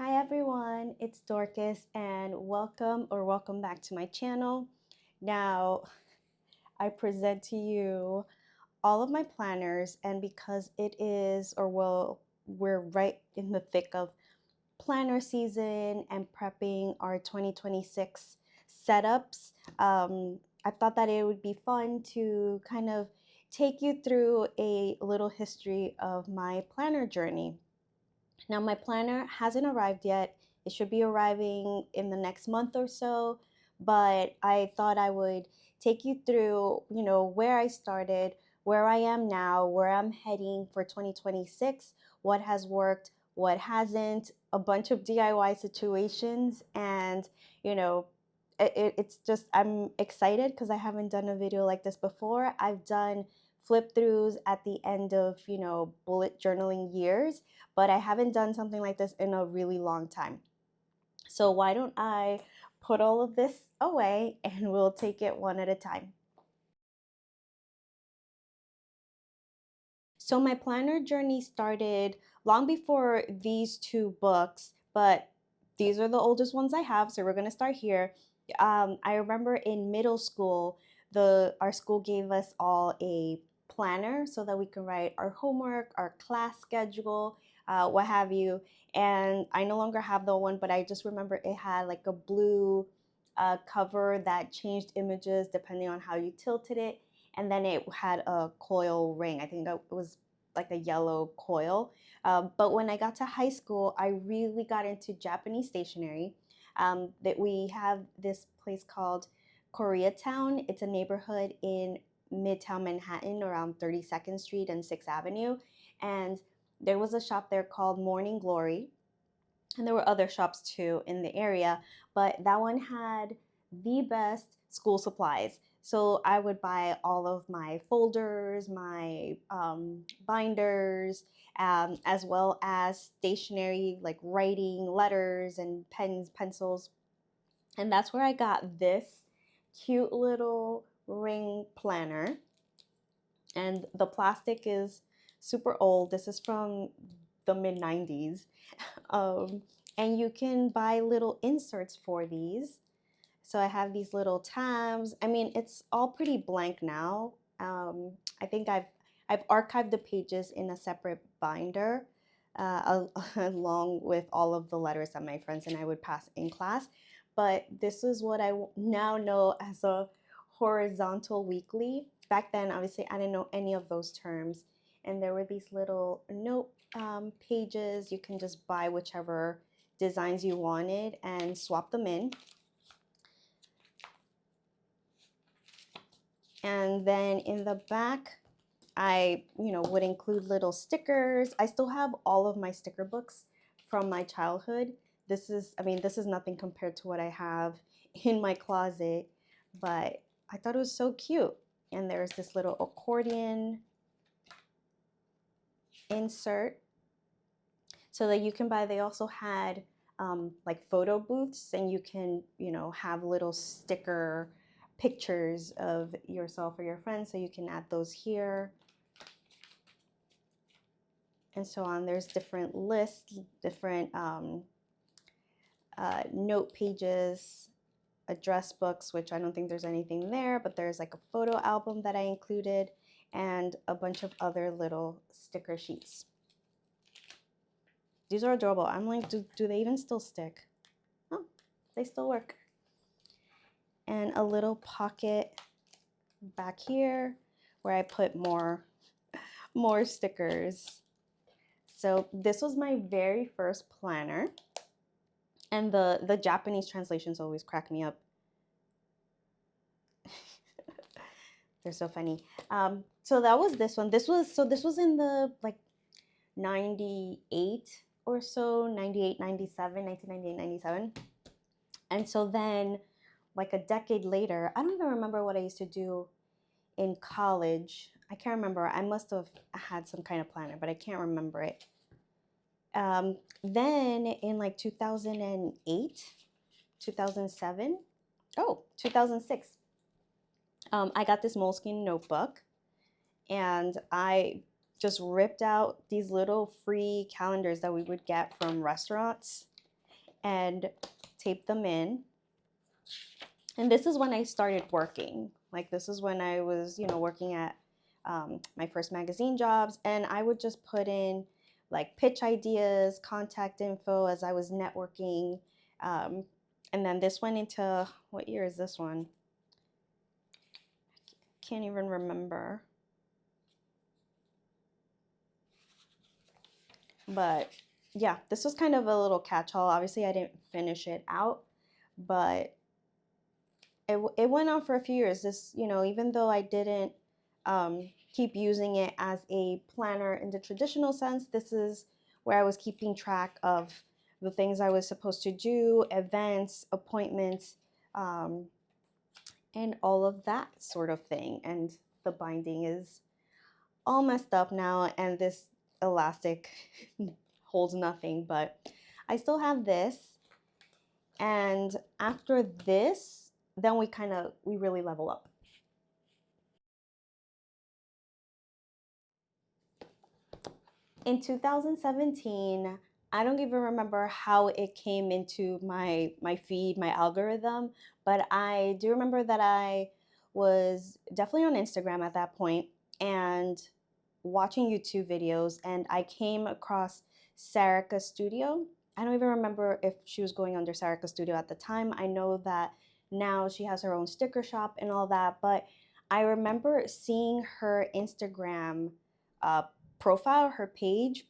Hi everyone, it's Dorcas and welcome back to my channel. Now, I present to you all of my planners, and because it is, we're right in the thick of planner season and prepping our 2026 setups. I thought that it would be fun to kind of take you through a little history of my planner journey. Now, my planner hasn't arrived yet. It should be arriving in the next month or so, but I thought I would take you through, where I started, where I am now, where I'm heading for 2026, what has worked, what hasn't, a bunch of DIY situations, and, you know, it's just, I'm excited because I haven't done a video like this before. I've done flip throughs at the end of, bullet journaling years, but I haven't done something like this in a really long time. So why don't I put all of this away and we'll take it one at a time. So my planner journey started long before these two books, but these are the oldest ones I have, so we're gonna start here. I remember in middle school, our school gave us all a planner so that we can write our homework, our class schedule, what have you. And I no longer have the one, but I just remember it had like a blue cover that changed images depending on how you tilted it. And then it had a coil ring. I think it was like a yellow coil. But when I got to high school, I really got into Japanese stationery. That we have this place called Koreatown. It's a neighborhood in Midtown Manhattan around 32nd Street and 6th Avenue. And there was a shop there called Morning Glory. And there were other shops too in the area, but that one had the best school supplies. So I would buy all of my folders, my binders, as well as stationery like writing, letters, and pens, pencils. And that's where I got this cute little ring planner. And the plastic is super old. This is from the mid 90s. Um, and you can buy little inserts for these. So I have these little tabs. I mean, it's all pretty blank now. I think I've archived the pages in a separate binder, along with all of the letters that my friends and I would pass in class. But this is what I now know as a horizontal weekly. Back then, obviously, I didn't know any of those terms. And there were these little note pages. You can just buy whichever designs you wanted and swap them in. And then in the back, I, would include little stickers. I still have all of my sticker books from my childhood. This is nothing compared to what I have in my closet, but I thought it was so cute. And there's this little accordion insert so that you can buy. They also had like photo booths, and you can, have little sticker pictures of yourself or your friends, so you can add those here and so on. There's different lists, different note pages, address books, which I don't think there's anything there, but there's like a photo album that I included and a bunch of other little sticker sheets. These are adorable. I'm like, do they even still stick? Oh, they still work. And a little pocket back here where I put more stickers. So this was my very first planner, and the Japanese translations always crack me up. They're so funny. So that was this one. This was in the like 98 or so, 98, 97, 1998, 97. And so then like a decade later, I don't even remember what I used to do in college. I can't remember. I must have had some kind of planner, but I can't remember it. Then in like 2008, 2007, 2006, I got this Moleskine notebook, and I just ripped out these little free calendars that we would get from restaurants. and tape them in. And this is when I started working. Like this is when I was, working at my first magazine jobs, and I would just put in like pitch ideas, contact info as I was networking. And then this went into, what year is this one? Can't even remember. But yeah, this was kind of a little catch-all. Obviously, I didn't finish it out, but it went on for a few years. This, even though I didn't keep using it as a planner in the traditional sense, this is where I was keeping track of the things I was supposed to do, events, appointments, and all of that sort of thing. And the binding is all messed up now, and this elastic holds nothing, but I still have this. And after this, then we really level up. In 2017, I don't even remember how it came into my feed, my algorithm, but I do remember that I was definitely on Instagram at that point and watching YouTube videos, and I came across Sarika Studio. I don't even remember if she was going under Sarika Studio at the time. I know that now she has her own sticker shop and all that, but I remember seeing her Instagram uh, profile, her page,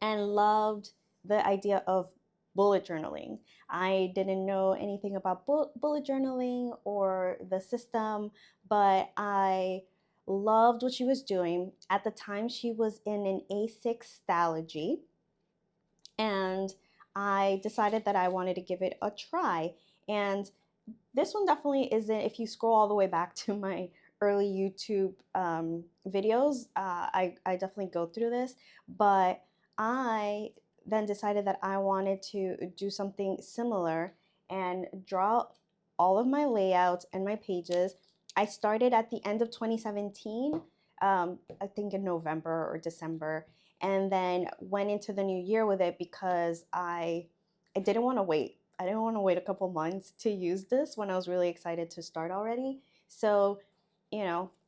and loved the idea of bullet journaling. I didn't know anything about bullet journaling or the system, but I loved what she was doing. At the time, she was in an A6 Stalogy, and I decided that I wanted to give it a try. And this one definitely isn't, if you scroll all the way back to my early YouTube videos, I definitely go through this, but I then decided that I wanted to do something similar and draw all of my layouts and my pages. I started at the end of 2017, I think in November or December, and then went into the new year with it because I didn't want to wait. I didn't want to wait a couple months to use this when I was really excited to start already. So,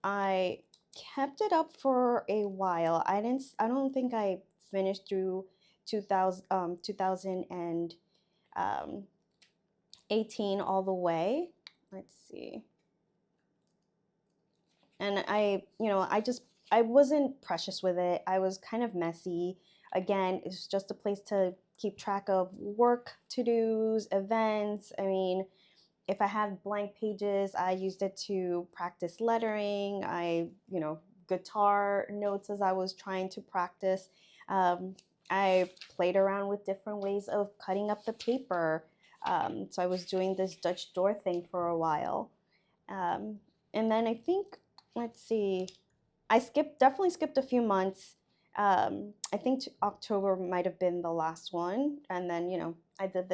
I kept it up for a while. I don't think I finished through 2018 all the way. Let's see. And I wasn't precious with it. I was kind of messy. Again, it's just a place to keep track of work to-dos, events. I mean, if I had blank pages, I used it to practice lettering. Guitar notes as I was trying to practice. I played around with different ways of cutting up the paper. So I was doing this Dutch door thing for a while. And then I think, let's see, definitely skipped a few months. I think October might have been the last one. And then, I did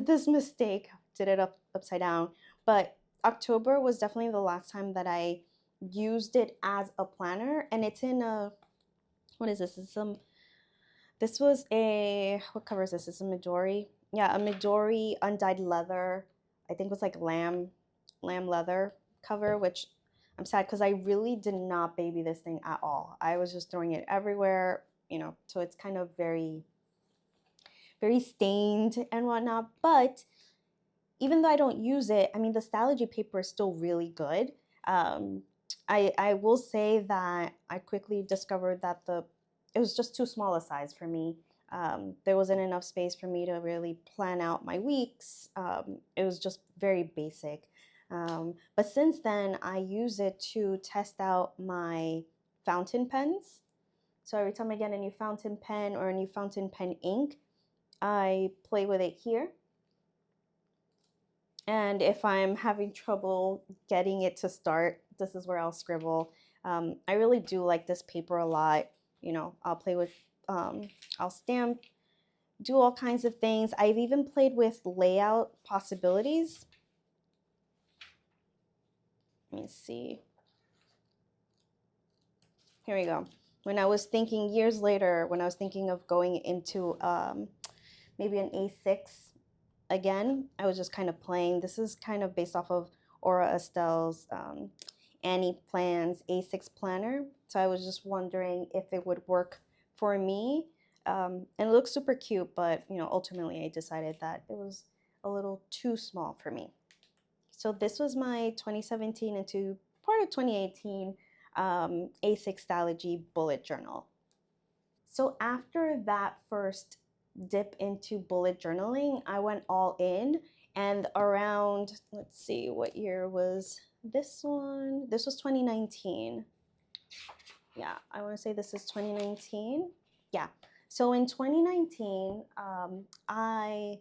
this mistake, did it upside down. But October was definitely the last time that I used it as a planner. And it's in what is this? This was what cover is this? It's a Midori. Yeah, a Midori undyed leather. I think it was like lamb leather cover, which I'm sad because I really did not baby this thing at all. I was just throwing it everywhere, so it's kind of very, very stained and whatnot. But even though I don't use it, I mean, the Stalogy paper is still really good. I will say that I quickly discovered that it was just too small a size for me. There wasn't enough space for me to really plan out my weeks. It was just very basic. But since then, I use it to test out my fountain pens. So every time I get a new fountain pen or a new fountain pen ink, I play with it here. And if I'm having trouble getting it to start, this is where I'll scribble. I really do like this paper a lot. I'll play with, I'll stamp, do all kinds of things. I've even played with layout possibilities. Let me see. Here we go. When I was thinking years later, when I was thinking of going into maybe an A6. Again, I was just kind of playing. This is kind of based off of Aura Estelle's Annie Plans A6 planner. So I was just wondering if it would work for me. And it looks super cute, but ultimately I decided that it was a little too small for me. So this was my 2017 into part of 2018 A6 Stalogy bullet journal. So after that first dip into bullet journaling, I went all in, and around, let's see, what year was this one? This was 2019. Yeah, I want to say this is 2019. Yeah. So in 2019, I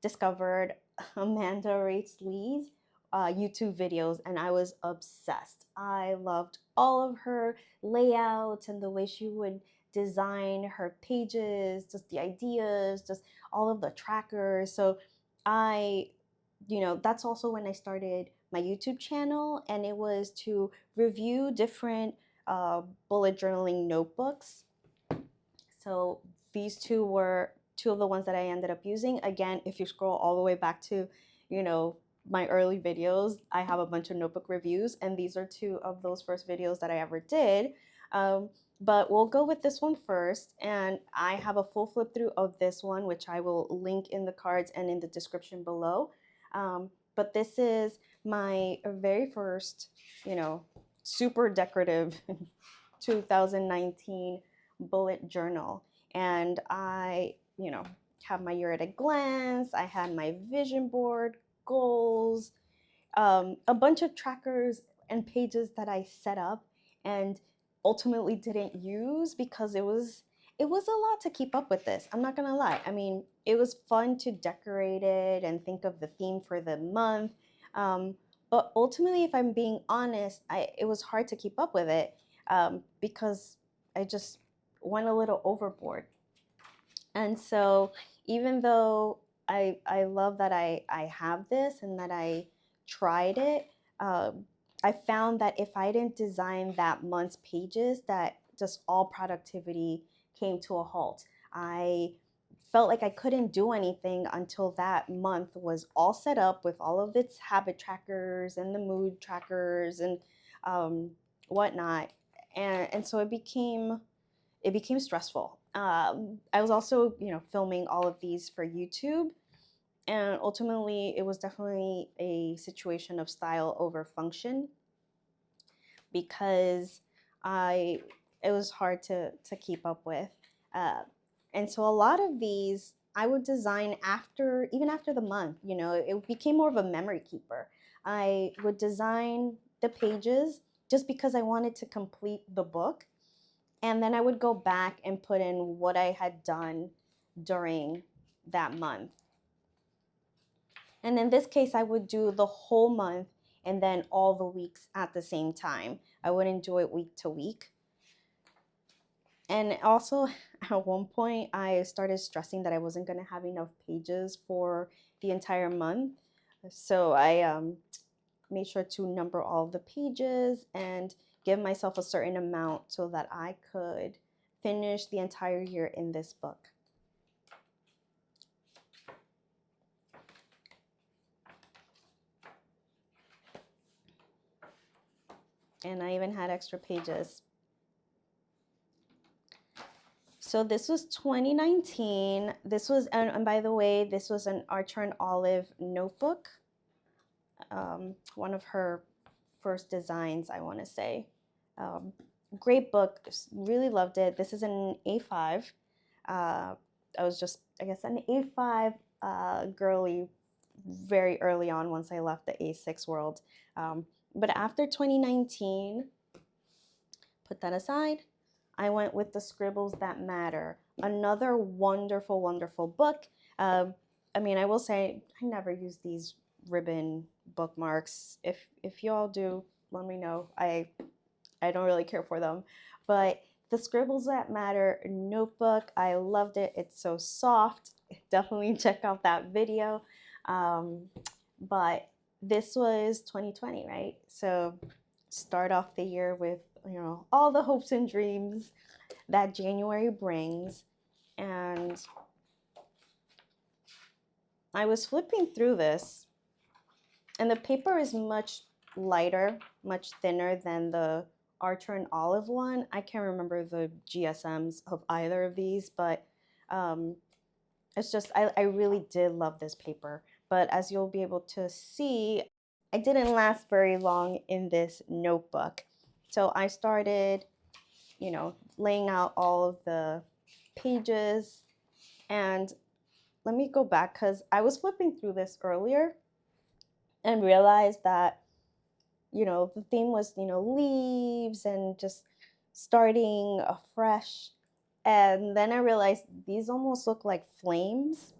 discovered Amanda Rates Lee's YouTube videos, and I was obsessed. I loved all of her layouts and the way she would design her pages, just the ideas, just all of the trackers. So that's also when I started my YouTube channel, and it was to review different bullet journaling notebooks. So these two were two of the ones that I ended up using. Again, if you scroll all the way back to, my early videos, I have a bunch of notebook reviews, and these are two of those first videos that I ever did. But we'll go with this one first, and I have a full flip through of this one, which I will link in the cards and in the description below. But this is my very first, super decorative 2019 bullet journal. And I, have my year at a glance. I had my vision board, goals, a bunch of trackers and pages that I set up and ultimately didn't use because it was a lot to keep up with this. I'm not gonna lie. I mean, it was fun to decorate it and think of the theme for the month. But ultimately, if I'm being honest, it was hard to keep up with it because I just went a little overboard. And so even though I love that I have this and that I tried it, I found that if I didn't design that month's pages, that just all productivity came to a halt. I felt like I couldn't do anything until that month was all set up with all of its habit trackers and the mood trackers and whatnot. And so it became stressful. I was also, filming all of these for YouTube, and ultimately it was definitely a situation of style over function because it was hard to keep up with. And so a lot of these I would design even after the month, it became more of a memory keeper. I would design the pages just because I wanted to complete the book. And then I would go back and put in what I had done during that month. And in this case, I would do the whole month and then all the weeks at the same time. I wouldn't do it week to week. And also, at one point, I started stressing that I wasn't going to have enough pages for the entire month. So I made sure to number all the pages and give myself a certain amount so that I could finish the entire year in this book. And I even had extra pages. So this was 2019. This was, and by the way, this was an Archer and Olive notebook. One of her first designs, I want to say. Great book, really loved it. This is an A5. I was just, I guess, an A5 girly very early on once I left the A6 world. But after 2019, put that aside, I went with the Scribbles That Matter. Another wonderful, wonderful book. I mean, I will say I never use these ribbon bookmarks. If y'all do, let me know. I don't really care for them. But the Scribbles That Matter notebook, I loved it. It's so soft. Definitely check out that video. But this was 2020, right? So start off the year with, all the hopes and dreams that January brings. And I was flipping through this, and the paper is much lighter, much thinner than the Archer and Olive one. I can't remember the GSMs of either of these, but it's just, I really did love this paper. But as you'll be able to see, I didn't last very long in this notebook. So I started, laying out all of the pages. And let me go back because I was flipping through this earlier and realized that, the theme was, leaves and just starting afresh. And then I realized these almost look like flames.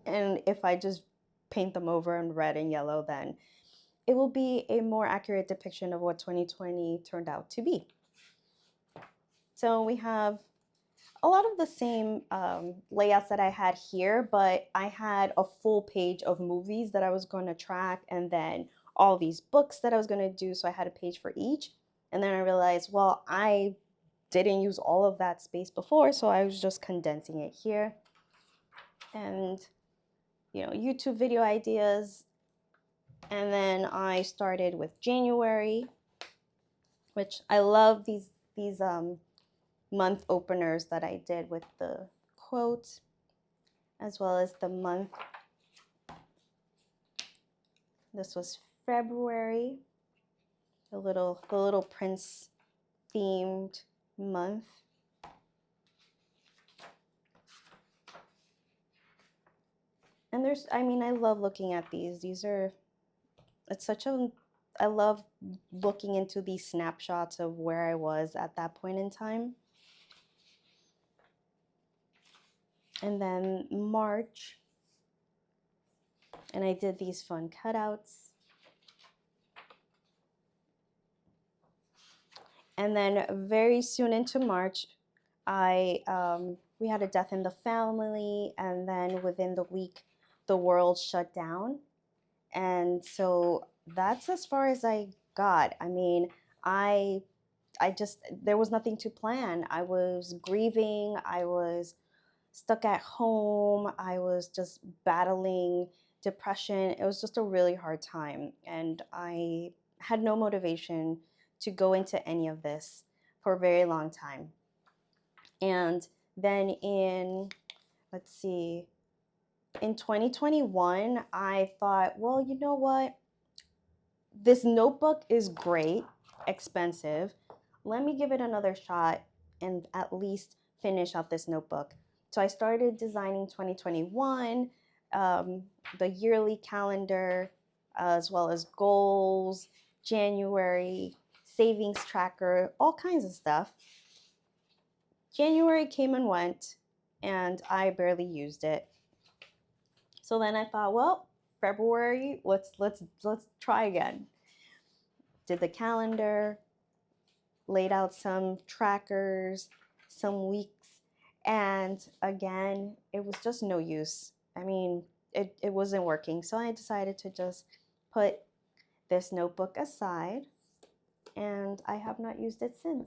And if I just paint them over in red and yellow, then it will be a more accurate depiction of what 2020 turned out to be. So we have a lot of the same layouts that I had here, but I had a full page of movies that I was going to track, and then all these books that I was going to do, so I had a page for each. And then I realized, well, I didn't use all of that space before, so I was just condensing it here. And, YouTube video ideas. And then I started with January, which I love these month openers that I did with the quotes, as well as the month. This was February, the little Prince themed month. And I love looking at these. I love looking into these snapshots of where I was at that point in time. And then March, and I did these fun cutouts. And then very soon into March, we had a death in the family, and then within the week, the world shut down. And so that's as far as I got. There was nothing to plan. I was grieving. I was stuck at home. I was just battling depression. It was just a really hard time. And I had no motivation to go into any of this for a very long time. And then let's see, in 2021, I thought, well, you know what? This notebook is great, expensive. Let me give it another shot and at least finish out this notebook. So I started designing 2021, the yearly calendar, as well as goals, January, savings tracker, all kinds of stuff. January came and went, and I barely used it. So then I thought, well, February, let's try again. Did the calendar, laid out some trackers, some weeks, and again, it was just no use. It wasn't working. So I decided to just put this notebook aside, and I have not used it since.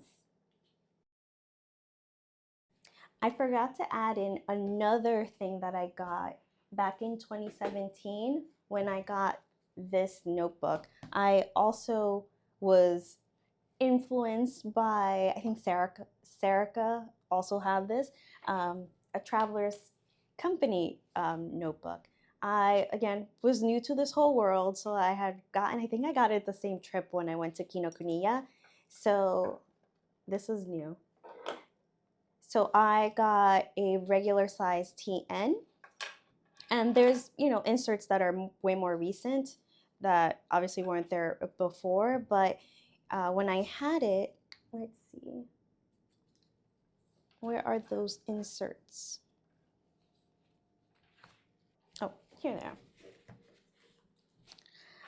I forgot to add in another thing that I got back in 2017 when I got this notebook. I also was influenced by, I think Serica also have this, a Traveler's Company notebook. I, again, was new to this whole world, so I think I got it the same trip when I went to Kinokuniya. So this is new. So I got a regular size TN, and there's, inserts that are way more recent that obviously weren't there before, but when I had it, let's see, where are those inserts? Oh, here they are.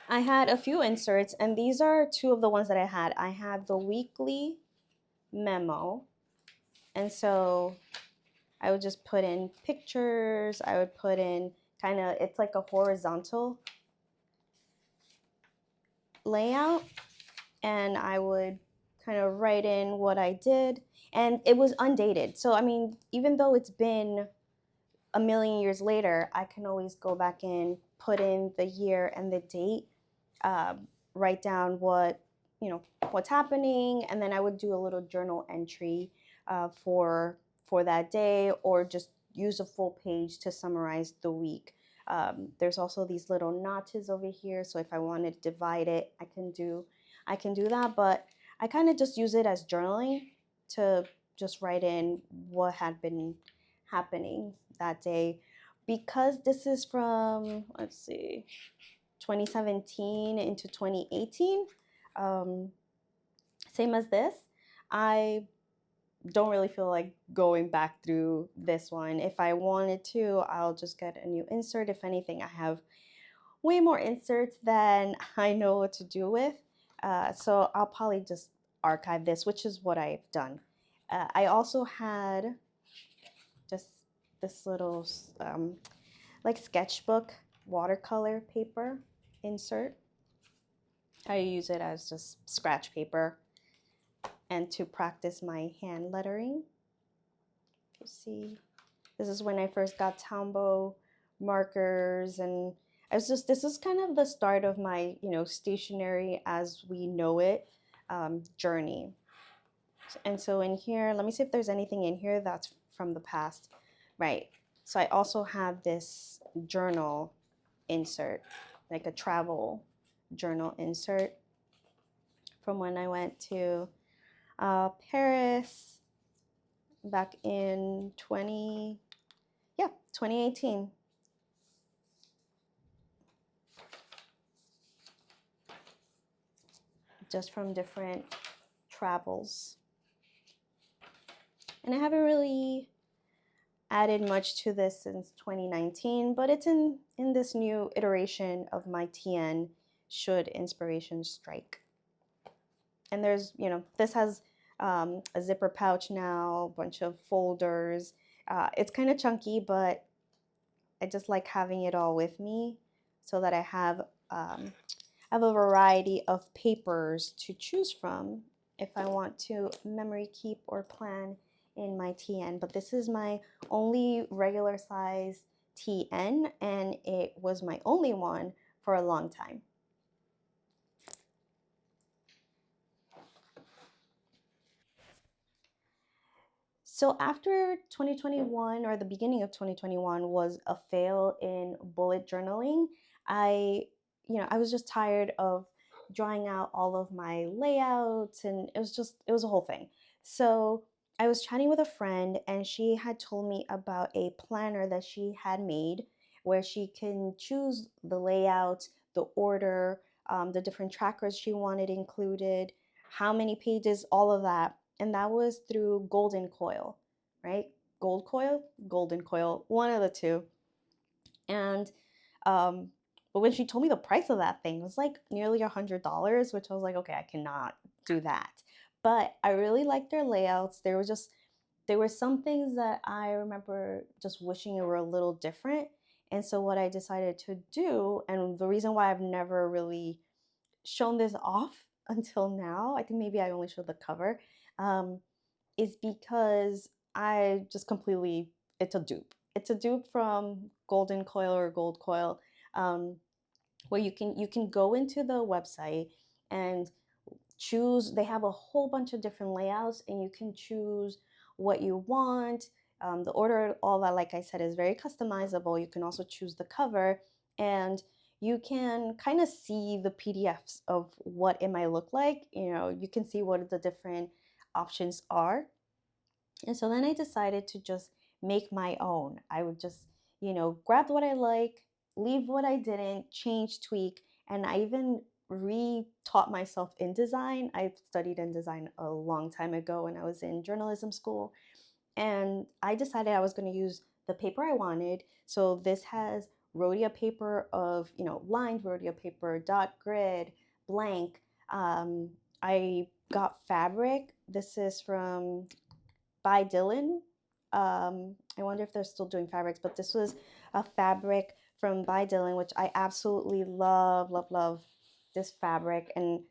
I had a few inserts, and these are two of the ones that I had. I had the weekly memo, and so I would just put in pictures. I would put in it's like a horizontal layout, and I would kind of write in what I did, and it was undated. So even though it's been a million years later, I can always go back in, put in the year and the date, write down what, you know, what's happening, and then I would do a little journal entry for that day, or just use a full page to summarize the week. There's also these little notches over here, so if I wanted to divide it, I can do that, but I kind of just use it as journaling to just write in what had been happening that day. Because this is from, let's see, 2017 into 2018, um, same as this, I don't really feel like going back through this one. If I wanted to, I'll just get a new insert. If anything, I have way more inserts than I know what to do with. So I'll probably just archive this, which is what I've done. I also had just this little like sketchbook watercolor paper insert. I use it as just scratch paper and to practice my hand lettering. You see, this is when I first got Tombow markers, and this is kind of the start of my, you know, stationery as we know it journey. And so in here, let me see if there's anything in here that's from the past. Right. So I also have this journal insert, like a travel journal insert from when I went to Paris back in 2018. Just from different travels. And I haven't really added much to this since 2019, but it's in this new iteration of my TN should inspiration strike. And there's, you know, this has a zipper pouch now, a bunch of folders. It's kind of chunky, but I just like having it all with me so that I have a variety of papers to choose from if I want to memory keep or plan in my TN. But this is my only regular size TN, and it was my only one for a long time. So after 2021, or the beginning of 2021 was a fail in bullet journaling, I was just tired of drawing out all of my layouts, and it was a whole thing. So I was chatting with a friend, and she had told me about a planner that she had made where she can choose the layout, the order, the different trackers she wanted included, how many pages, all of that. And that was through Golden Coil, right? Gold Coil, Golden Coil, one of the two. And but when she told me the price of that thing, it was like nearly $100, which I was like, okay, I cannot do that. But I really liked their layouts. There were some things that I remember just wishing it were a little different. And so what I decided to do, and the reason why I've never really shown this off until now, I think maybe I only showed the cover, is because I just completely, it's a dupe. It's a dupe from Golden Coil or Gold Coil, where you can go into the website and choose. They have a whole bunch of different layouts, and you can choose what you want. The order, all that, like I said, is very customizable. You can also choose the cover, and you can kind of see the PDFs of what it might look like. You know, you can see what the different options are. And so then I decided to just make my own. I would just, you know, grab what I like, leave what I didn't, change, tweak, and I even re-taught myself in design. I studied in design a long time ago when I was in journalism school, and I decided I was going to use the paper I wanted. So this has rhodia paper of, you know, lined rhodia paper, dot grid, blank. I got fabric. This is from by Dylan. I wonder if they're still doing fabrics, but this was a fabric from by Dylan, which I absolutely love, love, love this fabric. And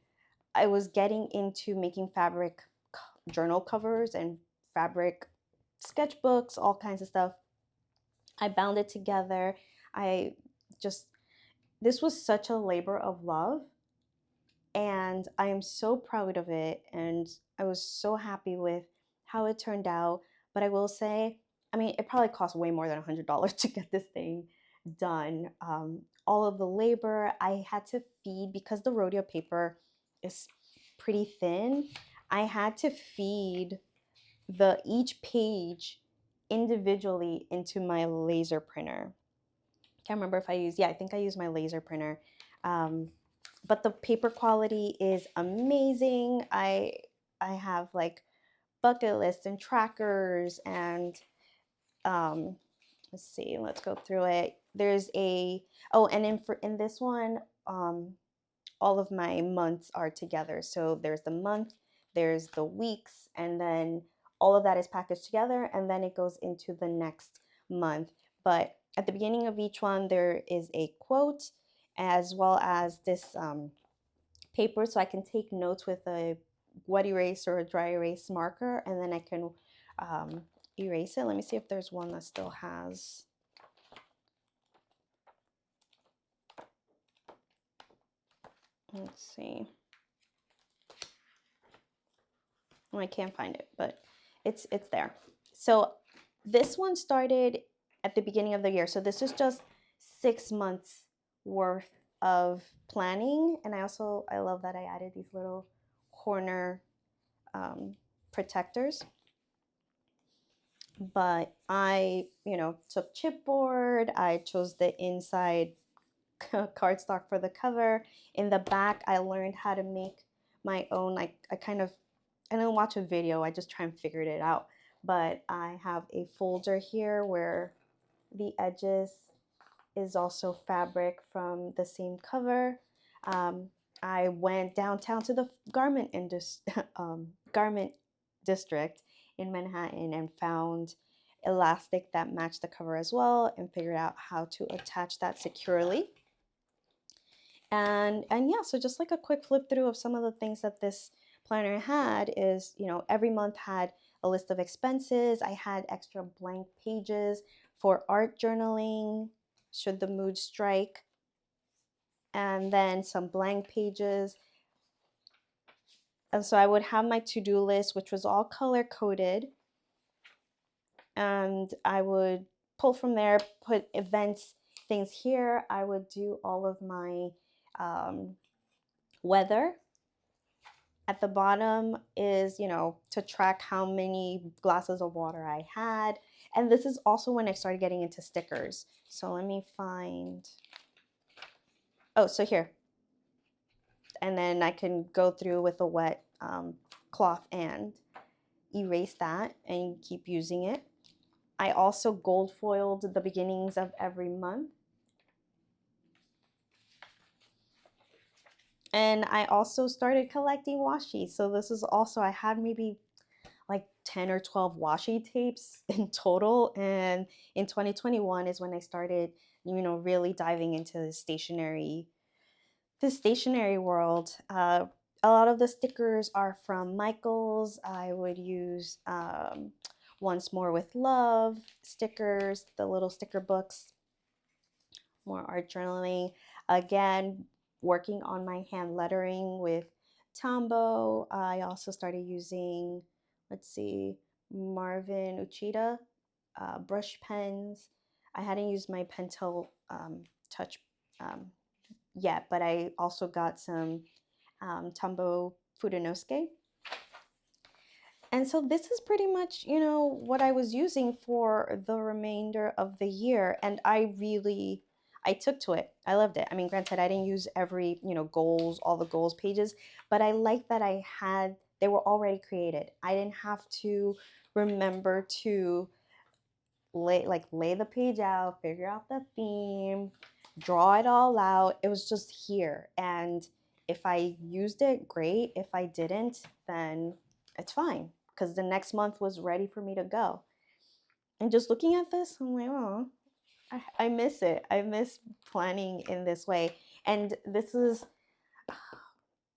I was getting into making fabric journal covers and fabric sketchbooks, all kinds of stuff. I bound it together. I just, this was such a labor of love, and I am so proud of it, and I was so happy with how it turned out. But I will say, I mean, it probably cost way more than $100 to get this thing done. All of the labor I had to feed, because the rodeo paper is pretty thin. I had to feed the each page individually into my laser printer. Can't remember if I used, yeah, I think I used my laser printer. But the paper quality is amazing. I have like bucket lists and trackers, and let's see, let's go through it. There's a, oh, and in this one, all of my months are together. So there's the month, there's the weeks, and then all of that is packaged together, and then it goes into the next month. But at the beginning of each one, there is a quote, as well as this paper, so I can take notes with a wet erase or a dry erase marker, and then I can erase it. Let me see if there's one that still has. Let's see. Well, I can't find it, but it's there. So this one started at the beginning of the year. So this is just 6 months worth of planning. And I love that I added these little corner protectors. But I, took chipboard. I chose the inside cardstock for the cover. In the back, I learned how to make my own, like I didn't watch a video, I just try and figured it out. But I have a folder here where the edges is also fabric from the same cover. I went downtown to the garment district in Manhattan and found elastic that matched the cover as well, and figured out how to attach that securely. And yeah, so just like a quick flip through of some of the things that this planner had is, every month had a list of expenses. I had extra blank pages for art journaling, should the mood strike, and then some blank pages. And so I would have my to-do list, which was all color coded, and I would pull from there, put events, things here. I would do all of my weather. At the bottom is, to track how many glasses of water I had. And this is also when I started getting into stickers. So let me find, oh, so here. And then I can go through with a wet cloth and erase that and keep using it. I also gold foiled the beginnings of every month. And I also started collecting washi. So this is also, I had maybe like 10 or 12 washi tapes in total. And in 2021 is when I started, really diving into the stationery world. A lot of the stickers are from Michaels. I would use Once More with Love stickers, the little sticker books, more art journaling. Again, working on my hand lettering with Tombow. I also started using, let's see, Marvin Uchida brush pens. I hadn't used my Pentel Touch yet, but I also got some Tombow Fudenosuke. And so this is pretty much, what I was using for the remainder of the year. And I took to it. I loved it. I mean, granted, I didn't use every, all the goals pages, but I liked that they were already created. I didn't have to remember to lay the page out, figure out the theme, draw it all out. It was just here. And if I used it, great. If I didn't, then it's fine, because the next month was ready for me to go. And just looking at this, I'm like, oh, I miss it. I miss planning in this way. And this is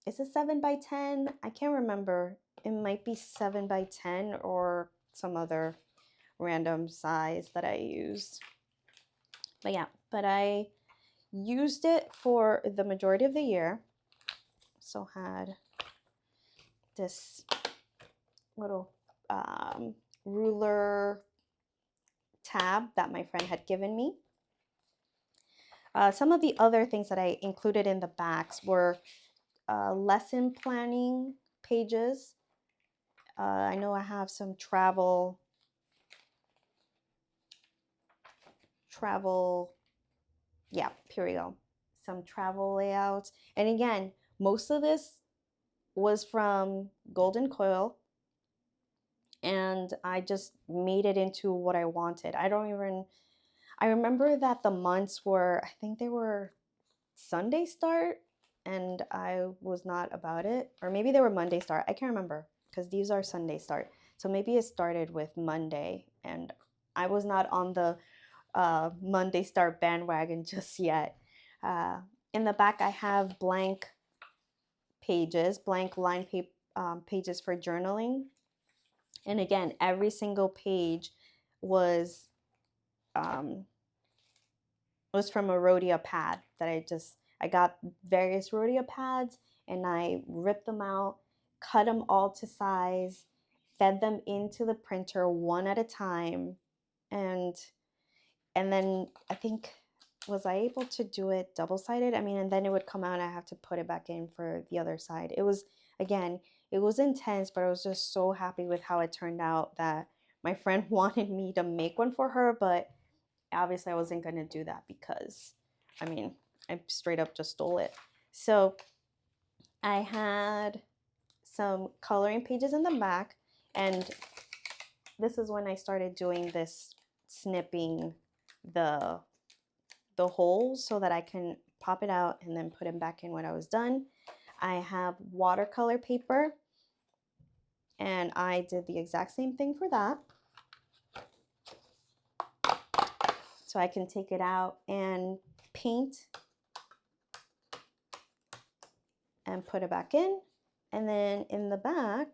a 7x10? I can't remember. It might be 7x10 or some other random size that I used. But yeah, but I used it for the majority of the year. So had this little ruler tab that my friend had given me. Some of the other things that I included in the backs were lesson planning pages. I know I have some travel, yeah, here we go. Some travel layouts. And again, most of this was from Golden Coil, and I just made it into what I wanted. I remember that the months were, I think they were Sunday start, and I was not about it. Or maybe they were Monday start. I can't remember because these are Sunday start. So maybe it started with Monday, and I was not on the Monday start bandwagon just yet. In the back, I have blank pages, blank line pages for journaling. And again, every single page was from a Rhodia pad that I got various Rhodia pads, and I ripped them out, cut them all to size, fed them into the printer one at a time, and then I think, was I able to do it double-sided? I mean, and then it would come out and I have to put it back in for the other side. It was, again, it was intense, but I was just so happy with how it turned out that my friend wanted me to make one for her, but obviously I wasn't going to do that because, I mean, I straight up just stole it. So I had some coloring pages in the back, and this is when I started doing this snipping the holes so that I can pop it out and then put them back in when I was done. I have watercolor paper, and I did the exact same thing for that. So I can take it out and paint and put it back in. And then in the back,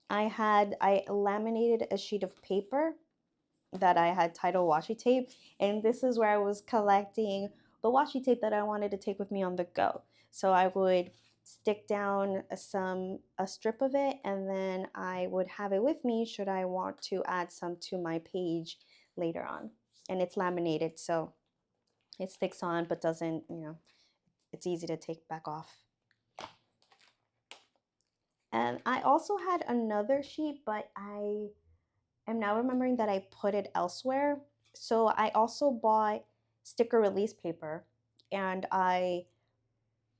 I laminated a sheet of paper that I had titled washi tape, and this is where I was collecting the washi tape that I wanted to take with me on the go. So I would stick down a strip of it, and then I would have it with me should I want to add some to my page later on. And it's laminated, so it sticks on but doesn't, it's easy to take back off. And I also had another sheet, but I am now remembering that I put it elsewhere. So I also bought sticker release paper, and I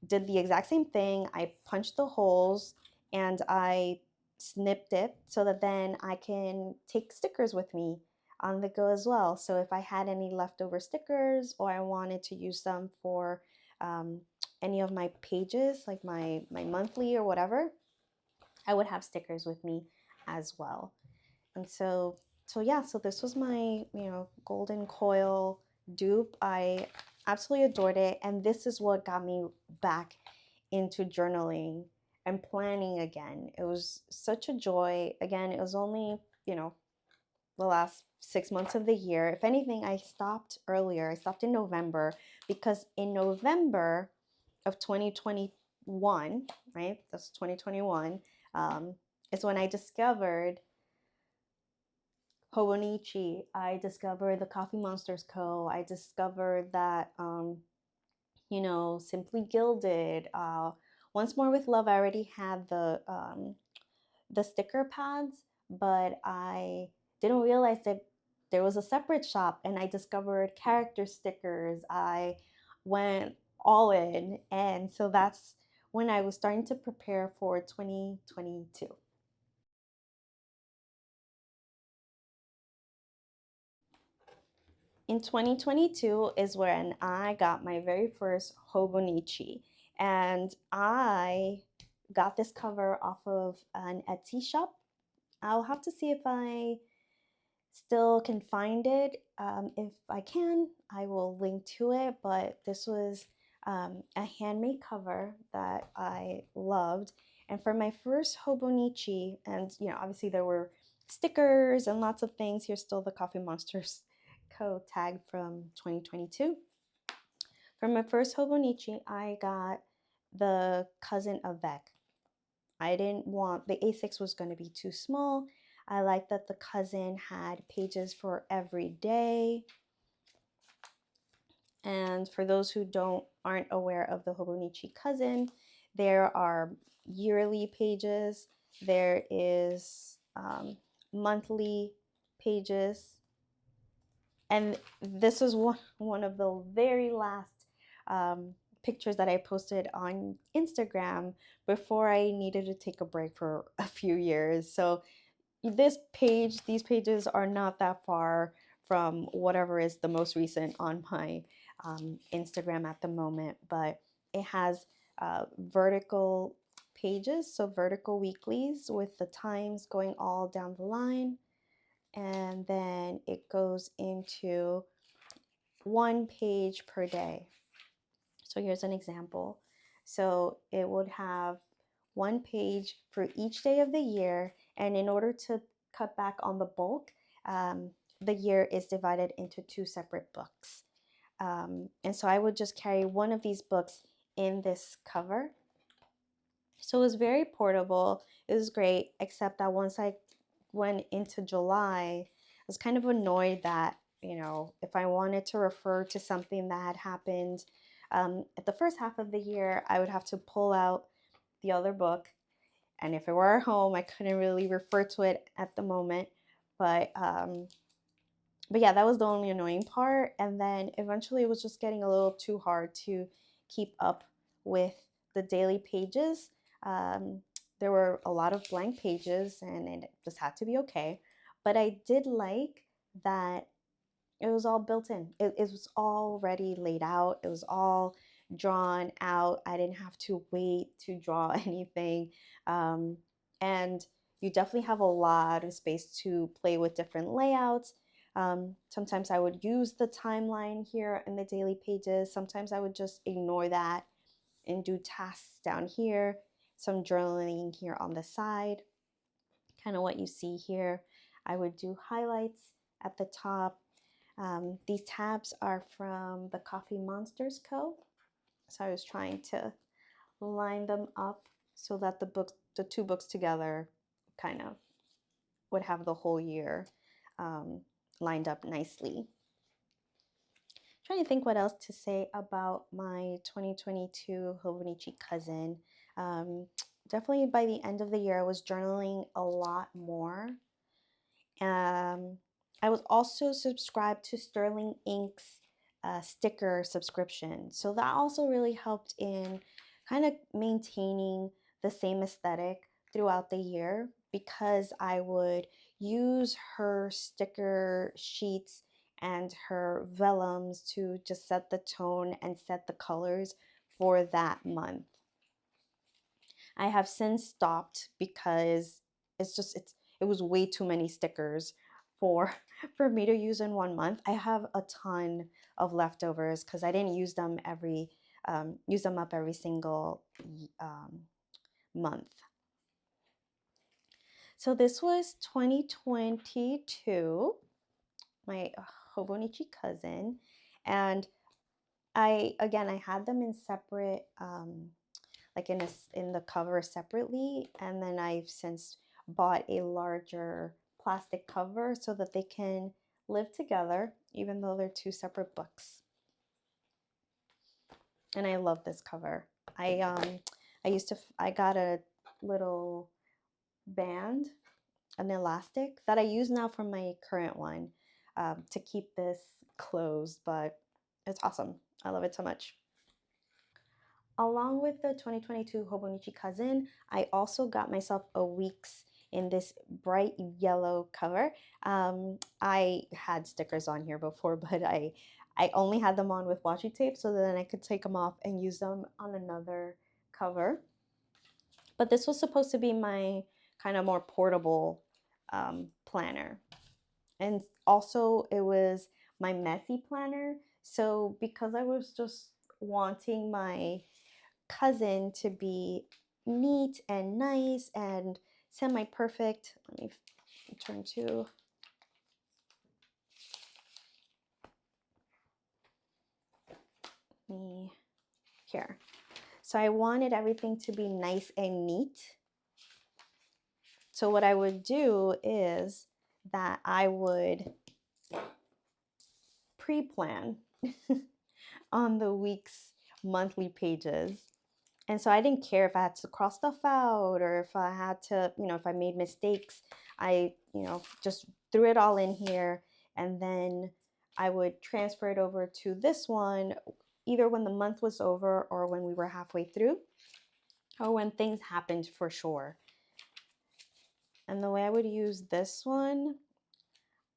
did the exact same thing. I punched the holes and I snipped it so that then I can take stickers with me on the go as well. So if I had any leftover stickers or I wanted to use them for any of my pages, like my monthly or whatever, I would have stickers with me as well. And so yeah, so this was my, Golden Coil dupe. I absolutely adored it, and this is what got me back into journaling and planning again. It was such a joy. Again, it was only, the last 6 months of the year. If anything, I stopped earlier. I stopped in November because in November of 2021, right? That's 2021, is when I discovered Hobonichi. I discovered the Coffee Monsters Co. I discovered that, Simply Gilded. Once More with Love, I already had the sticker pads, but I didn't realize that there was a separate shop, and I discovered character stickers. I went all in, and so that's when I was starting to prepare for 2022. In 2022 is when I got my very first Hobonichi, and I got this cover off of an Etsy shop. I'll have to see if I still can find it. If I can, I will link to it, but this was a handmade cover that I loved. And for my first Hobonichi, and obviously there were stickers and lots of things. Here's still the Coffee Monsters Mexico tag from 2022. For my first Hobonichi, I got the Cousin Avec. I didn't want, the A6 was going to be too small. I liked that the Cousin had pages for every day. And for those who aren't aware of the Hobonichi Cousin, there are yearly pages. There is monthly pages. And this is one of the very last pictures that I posted on Instagram before I needed to take a break for a few years. So these pages are not that far from whatever is the most recent on my Instagram at the moment, but it has vertical pages, so vertical weeklies with the times going all down the line, and then it goes into one page per day. So here's an example. So it would have one page for each day of the year, and in order to cut back on the bulk, the year is divided into two separate books. And so I would just carry one of these books in this cover. So it was very portable. It was great, except that once I went into July, I was kind of annoyed that, if I wanted to refer to something that had happened at the first half of the year, I would have to pull out the other book. And if it were at home, I couldn't really refer to it at the moment. But yeah, that was the only annoying part. And then eventually it was just getting a little too hard to keep up with the daily pages. There were a lot of blank pages and it just had to be okay. But I did like that it was all built in. It was already laid out. It was all drawn out. I didn't have to wait to draw anything. And you definitely have a lot of space to play with different layouts. Sometimes I would use the timeline here in the daily pages. Sometimes I would just ignore that and do tasks down here, some journaling here on the side, kind of what you see here. I would do highlights at the top. These tabs are from the Coffee Monsters Co. So I was trying to line them up so that the two books together kind of would have the whole year lined up nicely. Trying to think what else to say about my 2022 Hobonichi Cousin. Definitely by the end of the year, I was journaling a lot more. I was also subscribed to Sterling Ink's sticker subscription. So that also really helped in kind of maintaining the same aesthetic throughout the year, because I would use her sticker sheets and her vellums to just set the tone and set the colors for that month. I have since stopped because it was way too many stickers for me to use in 1 month. I have a ton of leftovers because I didn't use them up every single month. So this was 2022, my Hobonichi Cousin, and I had them in separate, like in the cover separately, and then I've since bought a larger plastic cover so that they can live together even though they're two separate books. And I love this cover. I got a little band, an elastic that I use now for my current one to keep this closed, but it's awesome. I love it so much. Along with the 2022 Hobonichi Cousin, I also got myself a Weeks in this bright yellow cover. I had stickers on here before, but I only had them on with washi tape so then I could take them off and use them on another cover. But this was supposed to be my kind of more portable planner. And also it was my messy planner. So because I was just wanting my cousin to be neat and nice and semi-perfect. Let me turn to me here. So I wanted everything to be nice and neat. So what I would do is that I would pre-plan on the week's monthly pages. And so I didn't care if I had to cross stuff out or if I had to, if I made mistakes, I, just threw it all in here. And then I would transfer it over to this one, either when the month was over or when we were halfway through or when things happened for sure. And the way I would use this one,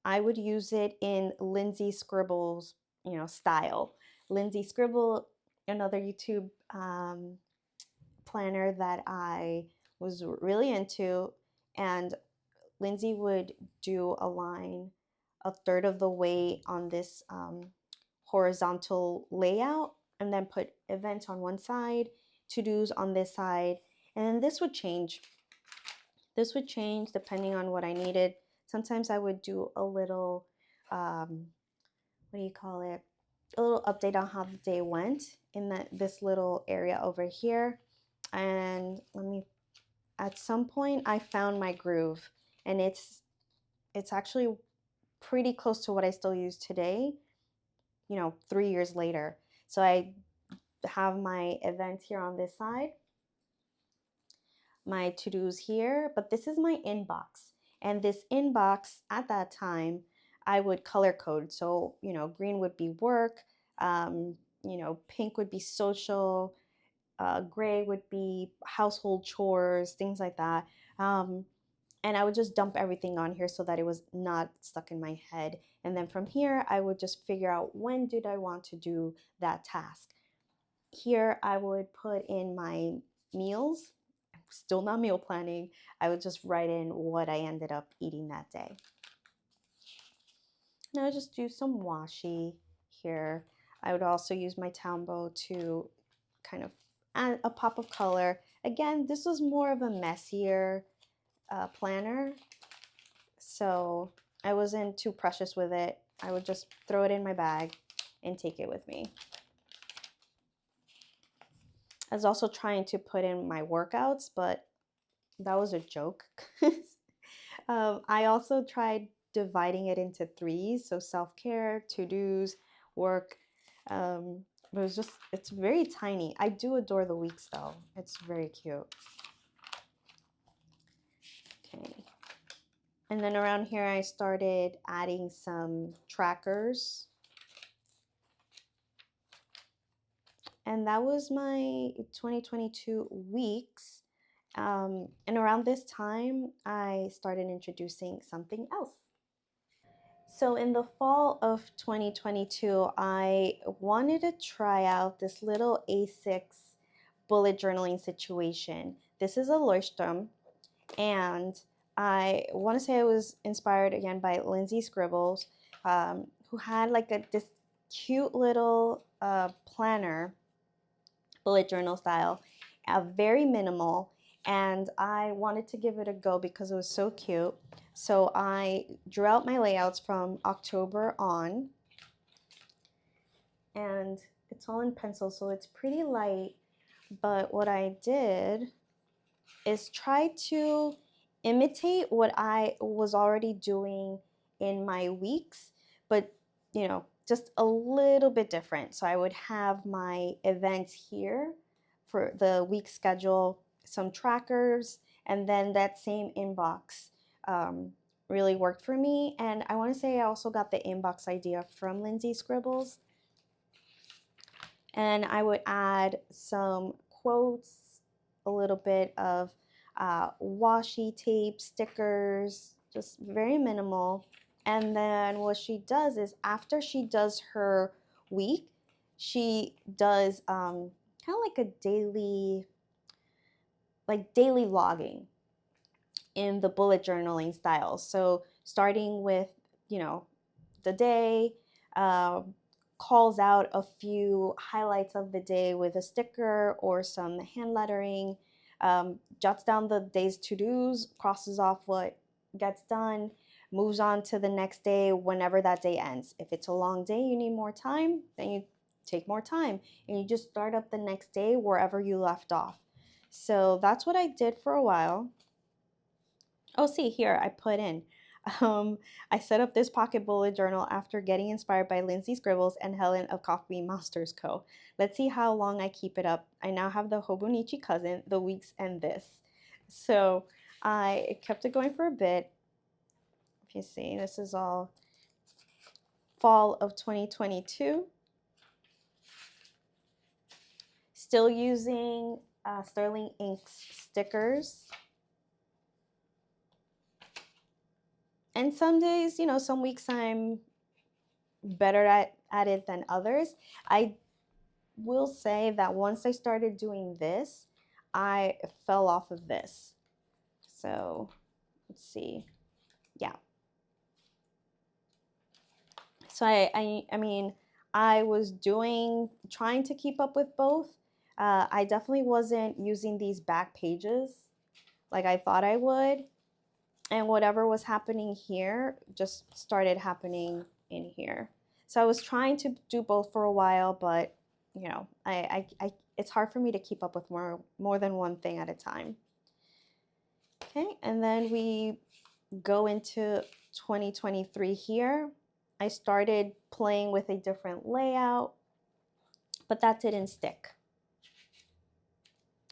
I would use it in Lindsay Scribbles, style. Lindsay Scribble, another YouTube planner that I was really into, and Lindsay would do a line a third of the way on this horizontal layout and then put events on one side, to-dos on this side, and then this would change. This would change depending on what I needed. Sometimes I would do a little, what do you call it? A little update on how the day went in this little area over here. And at some point I found my groove, and it's actually pretty close to what I still use today, 3 years later. So I have my events here on this side, my to-dos here, but this is my inbox. And this inbox at that time, I would color code. So, green would be work, pink would be social, gray would be household chores, things like that. And I would just dump everything on here so that it was not stuck in my head. And then from here, I would just figure out when did I want to do that task. Here, I would put in my meals. Still not meal planning. I would just write in what I ended up eating that day. Now I just do some washi here. I would also use my Tombow to kind of add a pop of color. Again, this was more of a messier planner, so I wasn't too precious with it. I would just throw it in my bag and take it with me. I was also trying to put in my workouts, but that was a joke. I also tried dividing it into threes, so self-care, to-dos, work. But it's very tiny. I do adore the weeks though. It's very cute. Okay. And then around here, I started adding some trackers. And that was my 2022 weeks. And around this time, I started introducing something else. So in the fall of 2022, I wanted to try out this little A6 bullet journaling situation. This is a Leuchtturm, and I want to say I was inspired again by Lindsay Scribbles, who had like this cute little planner, bullet journal style, very minimal, and I wanted to give it a go because it was so cute. So I drew out my layouts from October on, and it's all in pencil, so it's pretty light. But what I did is try to imitate what I was already doing in my weeks, but just a little bit different. So I would have my events here for the week schedule, some trackers, and then that same inbox really worked for me. And I want to say I also got the inbox idea from Lindsay Scribbles. And I would add some quotes, a little bit of washi tape, stickers, just very minimal. And then what she does is after she does her week, she does kind of like a daily logging in the bullet journaling style. So starting with, the day, calls out a few highlights of the day with a sticker or some hand lettering, jots down the day's to-dos, crosses off what gets done, moves on to the next day whenever that day ends. If it's a long day, you need more time, then you take more time and you just start up the next day wherever you left off. So that's what I did for a while. Oh, see here, I put in. I set up this pocket bullet journal after getting inspired by Lindsay Scribbles and Helen of Coffee Monsters Co. Let's see how long I keep it up. I now have the Hobonichi Cousin, the Weeks, and this. So I kept it going for a bit. If you see, this is all fall of 2022. Still using Sterling Inks stickers. And some days, you know, some weeks I'm better at it than others. I will say that once I started doing this, I fell off of this. So let's see. Yeah. So I mean, I was trying to keep up with both. I definitely wasn't using these back pages like I thought I would. And whatever was happening here just started happening in here. So I was trying to do both for a while, but you know, it's hard for me to keep up with more than one thing at a time. Okay, and then we go into 2023 here. I started playing with a different layout, but that didn't stick.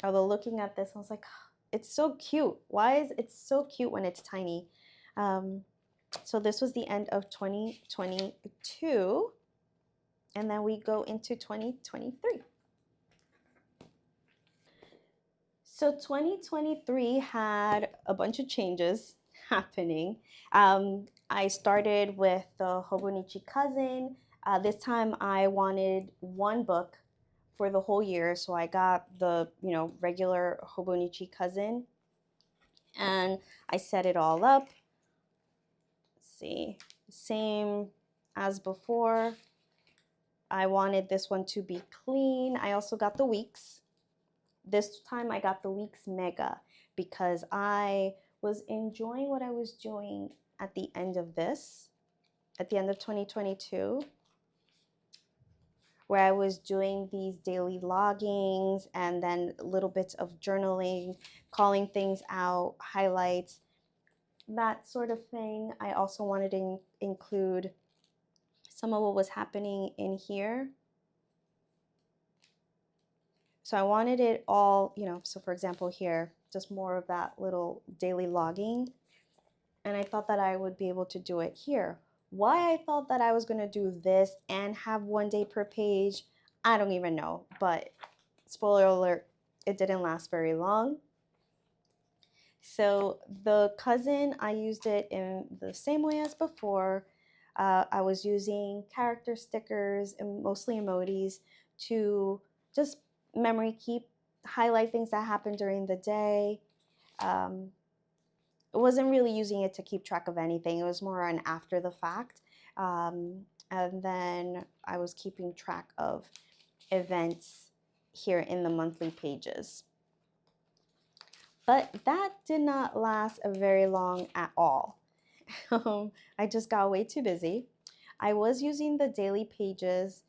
Although looking at this, I was like, it's so cute. Why is it so cute when it's tiny? So this was the end of 2022, and then we go into 2023. So 2023 had a bunch of changes happening. I started with the Hobonichi Cousin. This time I wanted one book for the whole year, so I got the regular Hobonichi Cousin, and I set it all up. Let's see, same as before. I wanted this one to be clean. I also got the Weeks. This time I got the Weeks Mega because I was enjoying what I was doing at the end of 2022, where I was doing these daily loggings and then little bits of journaling, calling things out, highlights, that sort of thing. I also wanted to include some of what was happening in here. So I wanted it all, so for example here, just more of that little daily logging. And I thought that I would be able to do it here. Why I thought that I was going to do this and have 1 day per page, I don't even know. But spoiler alert, it didn't last very long. So the Cousin, I used it in the same way as before. I was using character stickers and mostly emojis to just memory keep, highlight things that happened during the day. I wasn't really using it to keep track of anything. It was more an after the fact. And then I was keeping track of events here in the monthly pages. But that did not last very long at all. I just got way too busy. I was using the daily pages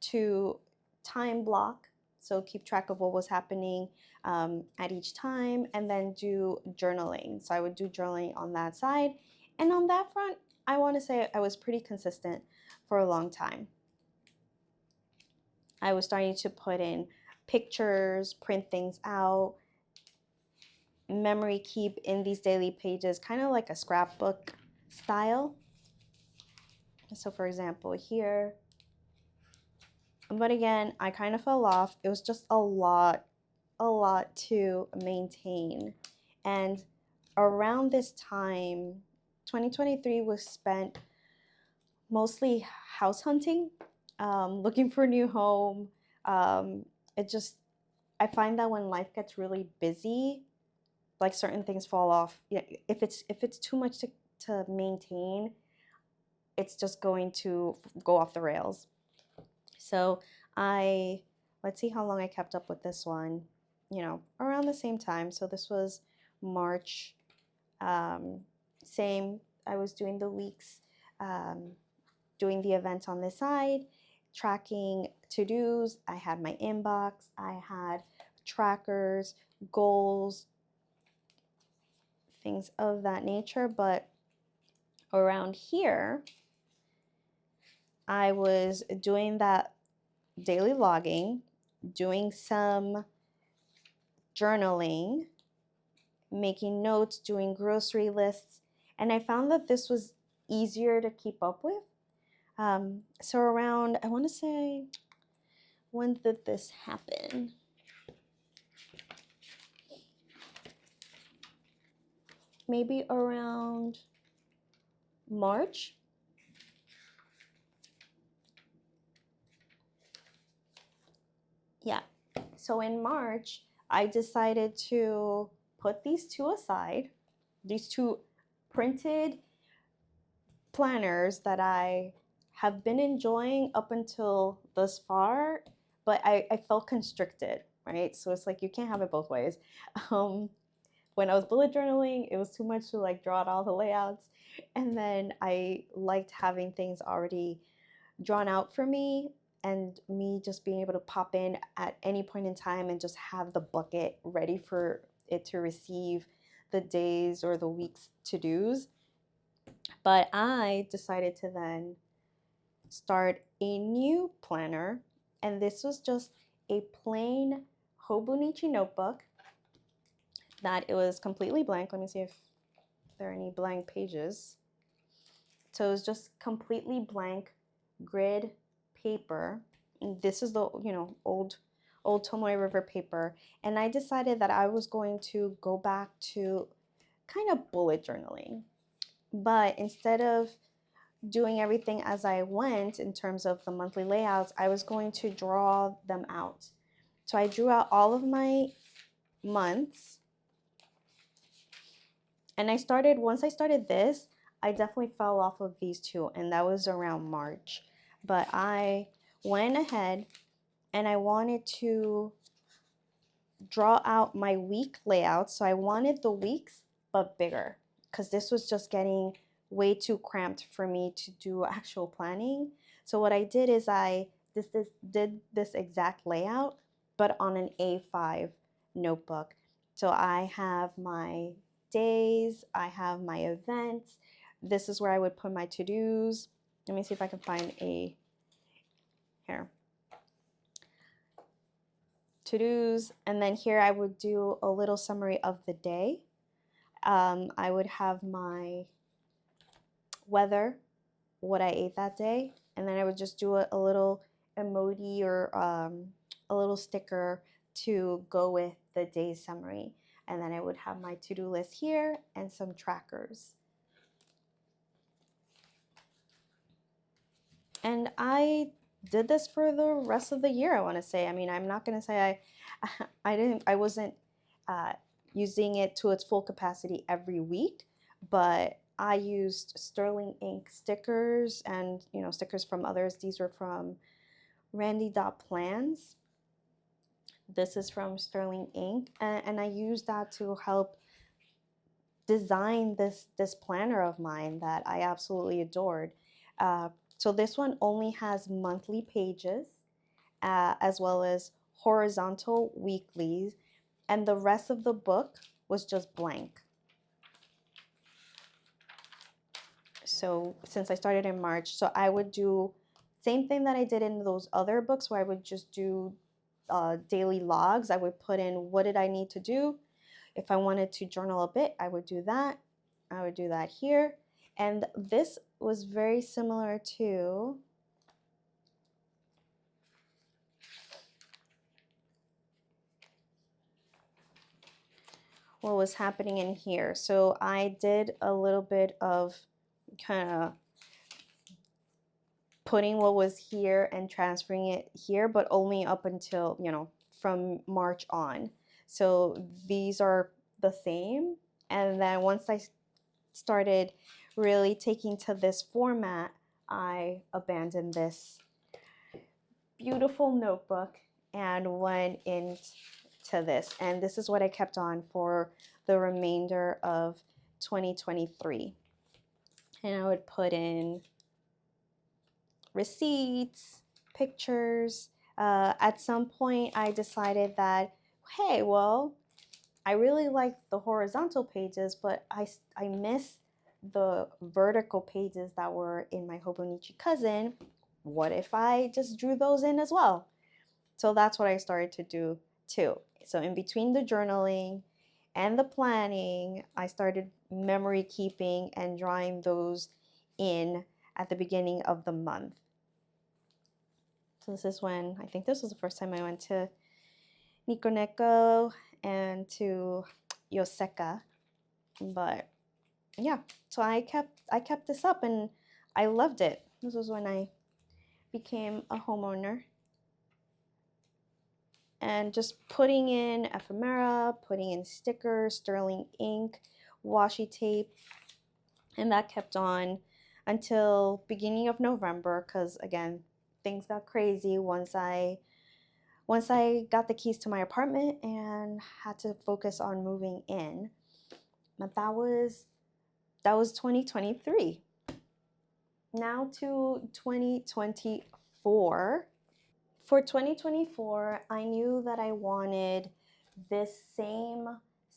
to time block, so keep track of what was happening at each time, and then do journaling. So I would do journaling on that side. And on that front, I want to say I was pretty consistent for a long time. I was starting to put in pictures, print things out, memory keep in these daily pages, kind of like a scrapbook style. So for example here, but again, I kind of fell off. It was just a lot to maintain. And around this time, 2023 was spent mostly house hunting, looking for a new home. I find that when life gets really busy, like certain things fall off. Yeah, if it's too much to maintain, it's just going to go off the rails. So let's see how long I kept up with this one, around the same time. So this was March. Same, I was doing the Weeks, doing the events on this side. tracking to-dos, I had my inbox, I had trackers, goals, things of that nature. But around here, I was doing that daily logging, doing some journaling, making notes, doing grocery lists, and I found that this was easier to keep up with. So around, I want to say, when did this happen? Maybe around March. Yeah. So in March, I decided to put these two aside, these two printed planners that I have been enjoying up until thus far, but I felt constricted, right? So it's like you can't have it both ways. Um, when I was bullet journaling, it was too much to like draw out all the layouts. And then I liked having things already drawn out for me and me just being able to pop in at any point in time and just have the bucket ready for it to receive the days or the week's to-dos. But I decided to then start a new planner, and this was just a plain Hobonichi notebook that it was completely blank. Let me see if there are any blank pages. So it was just completely blank grid paper. And this is the old Tomoe River paper, and I decided that I was going to go back to kind of bullet journaling, but instead of doing everything as I went in terms of the monthly layouts, I was going to draw them out. So I drew out all of my months, and once I started this, I definitely fell off of these two, and that was around March. But I went ahead and I wanted to draw out my week layouts. So I wanted the weeks, but bigger, because this was just getting way too cramped for me to do actual planning. So what I did is I did this exact layout, but on an A5 notebook. So I have my days, I have my events. This is where I would put my to-dos. Let me see if I can find a, here, to-dos, and then here I would do a little summary of the day. I would have my weather, what I ate that day, and then I would just do a little emoji or a little sticker to go with the day's summary. And then I would have my to-do list here and some trackers. And I did this for the rest of the year, I want to say. I mean, I'm not going to say I wasn't using it to its full capacity every week, but I used Sterling ink stickers and stickers from others. These were from Randy.plans. This is from Sterling ink, and I used that to help design this planner of mine that I absolutely adored. So this one only has monthly pages as well as horizontal weeklies, and the rest of the book was just blank. So since I started in March, so I would do same thing that I did in those other books where I would just do daily logs. I would put in what did I need to do. If I wanted to journal a bit, I would do that. I would do that here. And this was very similar to what was happening in here. So I did a little bit of kind of putting what was here and transferring it here, but only up until, from March on. So these are the same. And then once I started really taking to this format, I abandoned this beautiful notebook and went into this. And this is what I kept on for the remainder of 2023. And I would put in receipts, pictures. At some point, I decided that, hey, well, I really like the horizontal pages, but I miss the vertical pages that were in my Hobonichi Cousin. What if I just drew those in as well? So that's what I started to do too. So in between the journaling and the planning, I started memory keeping and drawing those in at the beginning of the month. So this is when, I think this was the first time I went to Nikoneko and to Yoseka. But yeah, so I kept this up and I loved it. This was when I became a homeowner. And just putting in ephemera, putting in stickers, sterling ink, washi tape, and that kept on until beginning of November, because again, things got crazy once I got the keys to my apartment and had to focus on moving in. But that was 2023. Now to 2024. For 2024, I knew that I wanted this same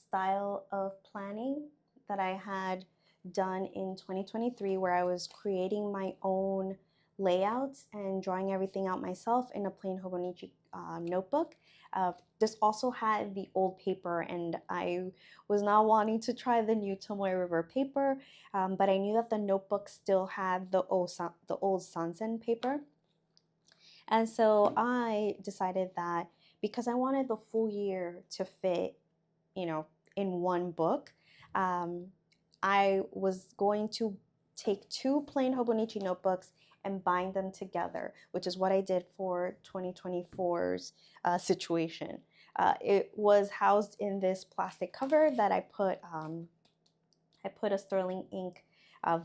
style of planning that I had done in 2023, where I was creating my own layouts and drawing everything out myself in a plain Hobonichi notebook. This also had the old paper, and I was not wanting to try the new Tomoe River paper, but I knew that the notebook still had the old Sanzen paper. And so I decided that because I wanted the full year to fit, in one book, um, I was going to take two plain Hobonichi notebooks and bind them together, which is what I did for 2024's situation. It was housed in this plastic cover that I put a sterling ink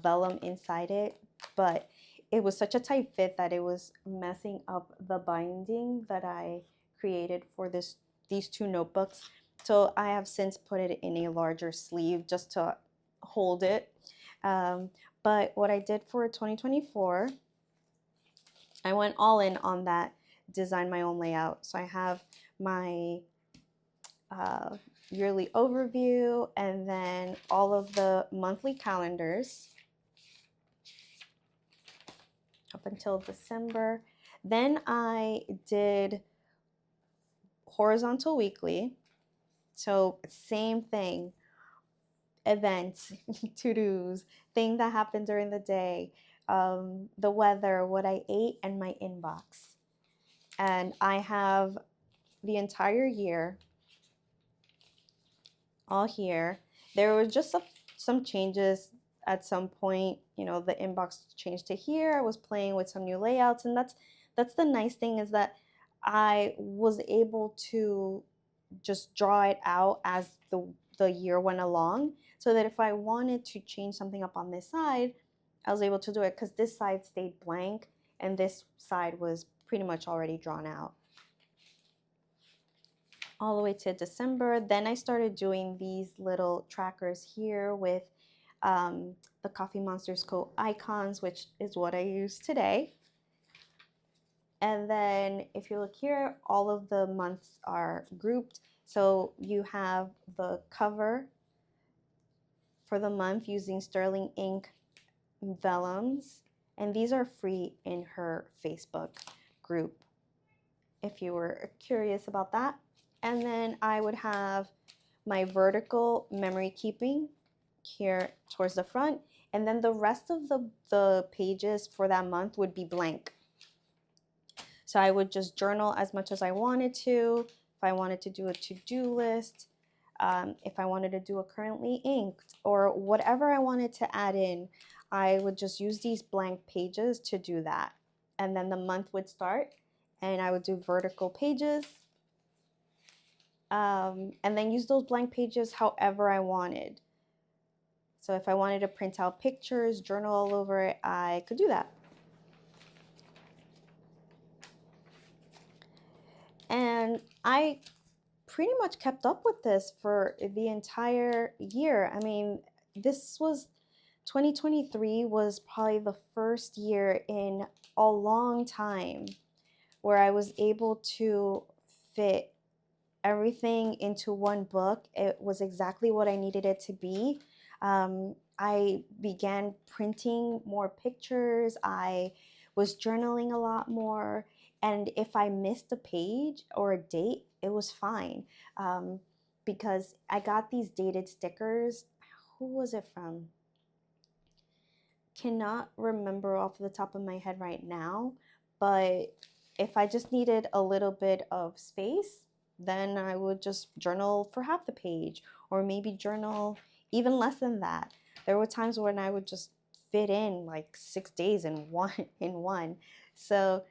vellum inside it, but it was such a tight fit that it was messing up the binding that I created for these two notebooks. So I have since put it in a larger sleeve just to hold it. But what I did for 2024, I went all in on that design my own layout. So I have my uh, yearly overview and then all of the monthly calendars up until December. Then I did horizontal weekly. So same thing, events, to-dos, thing that happened during the day, the weather, what I ate, and my inbox. And I have the entire year all here. There was just some changes at some point. The inbox changed to here. I was playing with some new layouts, and that's the nice thing, is that I was able to just draw it out as the year went along, so that if I wanted to change something up on this side, I was able to do it, because this side stayed blank and this side was pretty much already drawn out all the way to December. Then I started doing these little trackers here with the Coffee Monsters Co. icons, which is what I use today. And then if you look here, all of the months are grouped. So you have the cover for the month using sterling ink vellums, and these are free in her Facebook group if you were curious about that. And then I would have my vertical memory keeping here towards the front, and then the rest of the pages for that month would be blank. So I would just journal as much as I wanted to. If I wanted to do a to-do list, if I wanted to do a currently inked, or whatever I wanted to add in, I would just use these blank pages to do that. And then the month would start and I would do vertical pages, and then use those blank pages however I wanted. So if I wanted to print out pictures, journal all over it, I could do that. And I pretty much kept up with this for the entire year. I mean, 2023 was probably the first year in a long time where I was able to fit everything into one book. It was exactly what I needed it to be. I began printing more pictures. I was journaling a lot more. And if I missed a page or a date, it was fine, because I got these dated stickers. Who was it from? Cannot remember off the top of my head right now, but if I just needed a little bit of space, then I would just journal for half the page, or maybe journal even less than that. There were times when I would just fit in like 6 days in one. So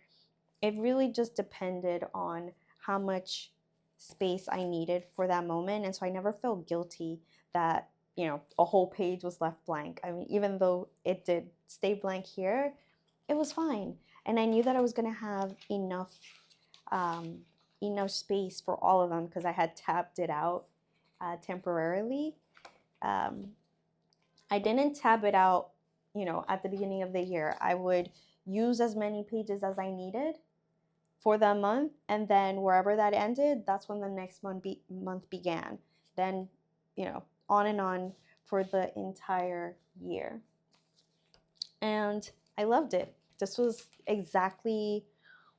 it really just depended on how much space I needed for that moment. And so I never felt guilty that, a whole page was left blank. I mean, even though it did stay blank here, it was fine. And I knew that I was going to have um, enough space for all of them because I had tabbed it out temporarily. I didn't tab it out, at the beginning of the year. I would use as many pages as I needed for that month, and then wherever that ended, that's when the next month began. Then, on and on for the entire year. And I loved it. This was exactly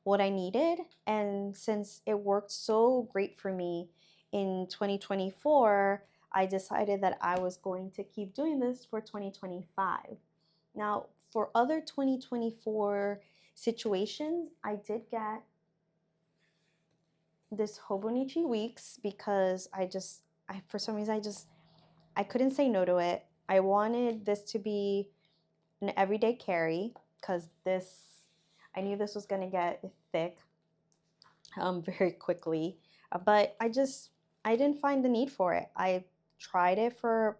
what I needed. And since it worked so great for me in 2024, I decided that I was going to keep doing this for 2025. Now, for other 2024 situations, I did get this Hobonichi Weeks because for some reason, I couldn't say no to it. I wanted this to be an everyday carry because I knew this was going to get thick very quickly, but I didn't find the need for it. I tried it for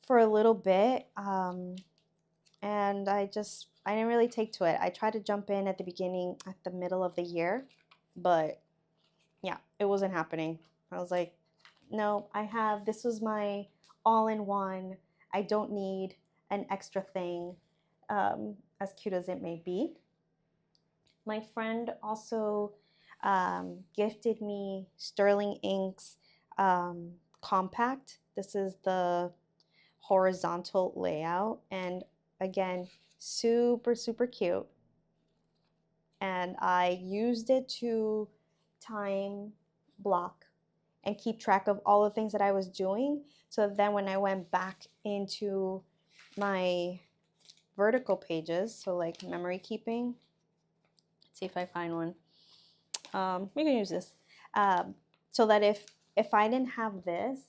a little bit, and I didn't really take to it. I tried to jump in at the middle of the year, but yeah, it wasn't happening. I was like, no, this was my all-in-one. I don't need an extra thing, as cute as it may be. My friend also gifted me Sterling Inks Compact. This is the horizontal layout, and again, super, super cute. And I used it to time block and keep track of all the things that I was doing. So then when I went back into my vertical pages, so like memory keeping, let's see if I find one. We can use this. So that if I didn't have this,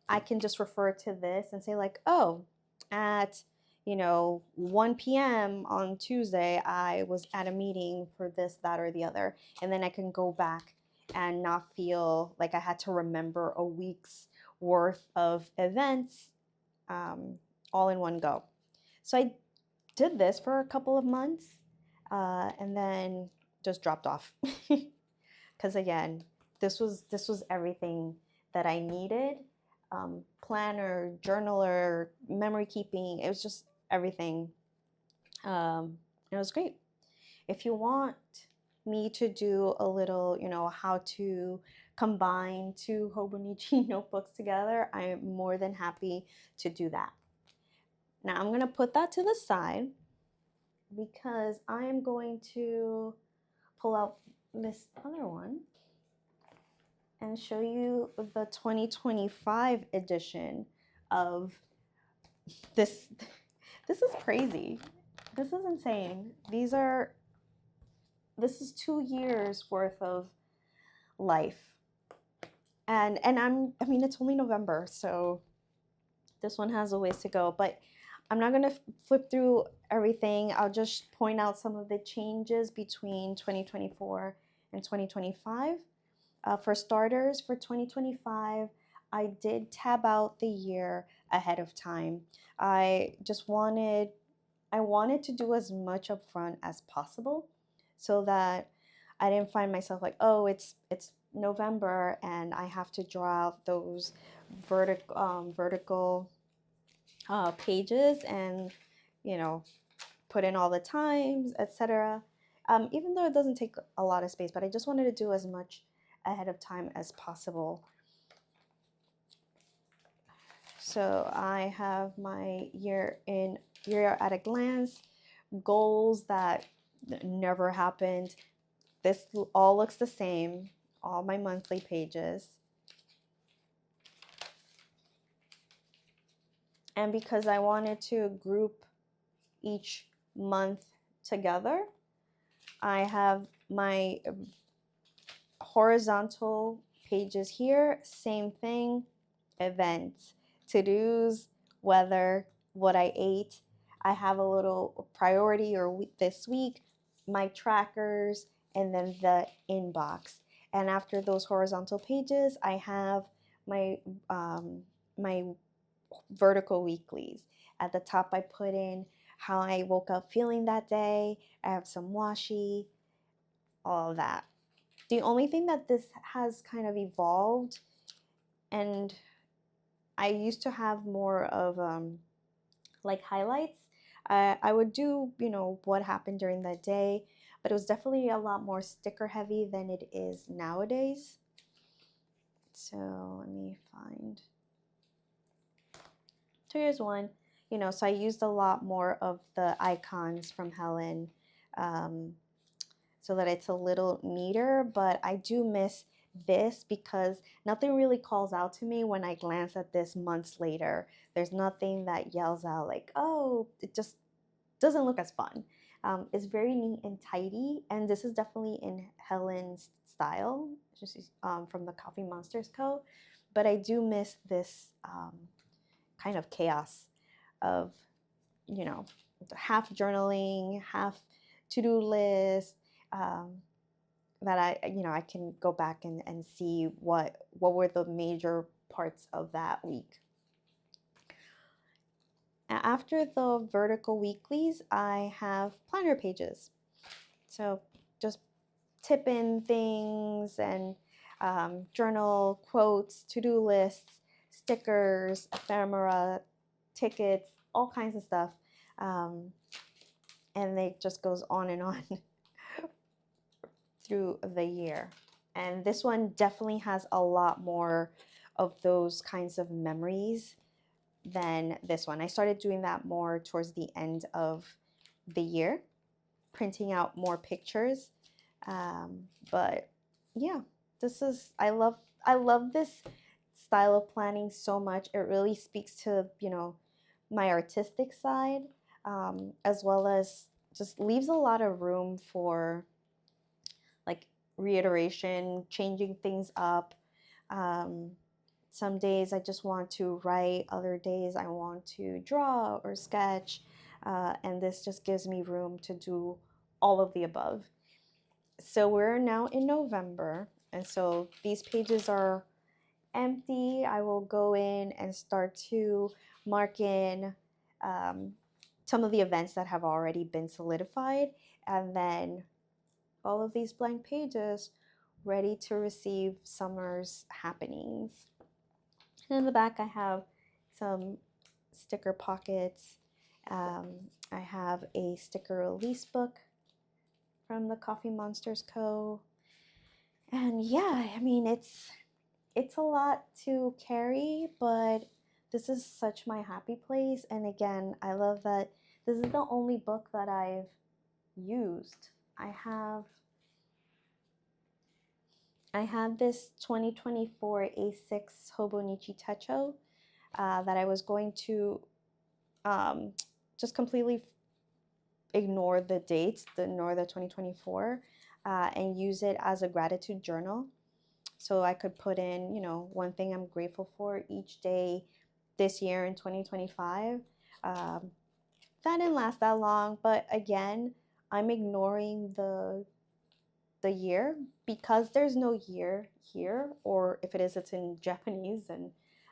I can just refer to this and say like, oh, at 1 p.m. on Tuesday, I was at a meeting for this, that, or the other. And then I can go back and not feel like I had to remember a week's worth of events all in one go. So I did this for a couple of months and then just dropped off. Because again, this was everything that I needed. Planner, journaler, memory keeping. It was just everything. It was great. If you want me to do a little, how to combine 2 Hobonichi notebooks together, I'm more than happy to do that. Now I'm going to put that to the side because I am going to pull out this other one and show you the 2025 edition of this. This is crazy. This is insane. This is 2 years worth of life. And I mean, it's only November, so this one has a ways to go, but I'm not going to flip through everything. I'll just point out some of the changes between 2024 and 2025. For starters, for 2025, I did tab out the year ahead of time. I wanted to do as much upfront as possible so that I didn't find myself like, oh, it's November and I have to draw out those vertical pages and put in all the times, etc. even though it doesn't take a lot of space, but I just wanted to do as much ahead of time as possible. So I have my year at a glance, goals that never happened. This all looks the same, all my monthly pages. And because I wanted to group each month together, I have my horizontal pages here, same thing, events, to-dos, weather, what I ate. I have a little priority or this week, my trackers, and then the inbox. And after those horizontal pages, I have my my vertical weeklies. At the top, I put in how I woke up feeling that day. I have some washi, all of that. The only thing that this has kind of evolved, and I used to have more of like highlights. I would do, you know, what happened during the day, but it was definitely a lot more sticker heavy than it is nowadays. So let me find. So here's one, you know, so I used a lot more of the icons from Helen, so that it's a little neater, but I do miss this because nothing really calls out to me when I glance at this months later. There's nothing that yells out like, oh, it just doesn't look as fun. It's very neat and tidy, and this is definitely in Helen's style, just from the Coffee Monsters Co. But I do miss this kind of chaos of, you know, half journaling, half to-do list, that I can go back and see what were the major parts of that week. After the vertical weeklies, I have planner pages. So just tip in things and journal quotes, to-do lists, stickers, ephemera, tickets, all kinds of stuff. And it just goes on and on through the year. And this one definitely has a lot more of those kinds of memories than this one. I started doing that more towards the end of the year, printing out more pictures. But yeah, I love this style of planning so much. It really speaks to, you know, my artistic side, as well as just leaves a lot of room for like reiteration, changing things up. Some days I just want to write, other days I want to draw or sketch, and this just gives me room to do all of the above. So we're now in November, and so these pages are empty. I will go in and start to mark in some of the events that have already been solidified, and then all of these blank pages ready to receive summer's happenings. And in the back, I have some sticker pockets. I have a sticker release book from the Coffee Monsters Co. And yeah, I mean, it's a lot to carry, but this is such my happy place. And again, I love that this is the only book that I've used. I had this 2024 A6 Hobonichi Techo that I was going to just completely ignore the dates, ignore the 2024, and use it as a gratitude journal. So I could put in, you know, one thing I'm grateful for each day this year in 2025. That didn't last that long, but again, I'm ignoring the year because there's no year here, or if it is, it's in Japanese, and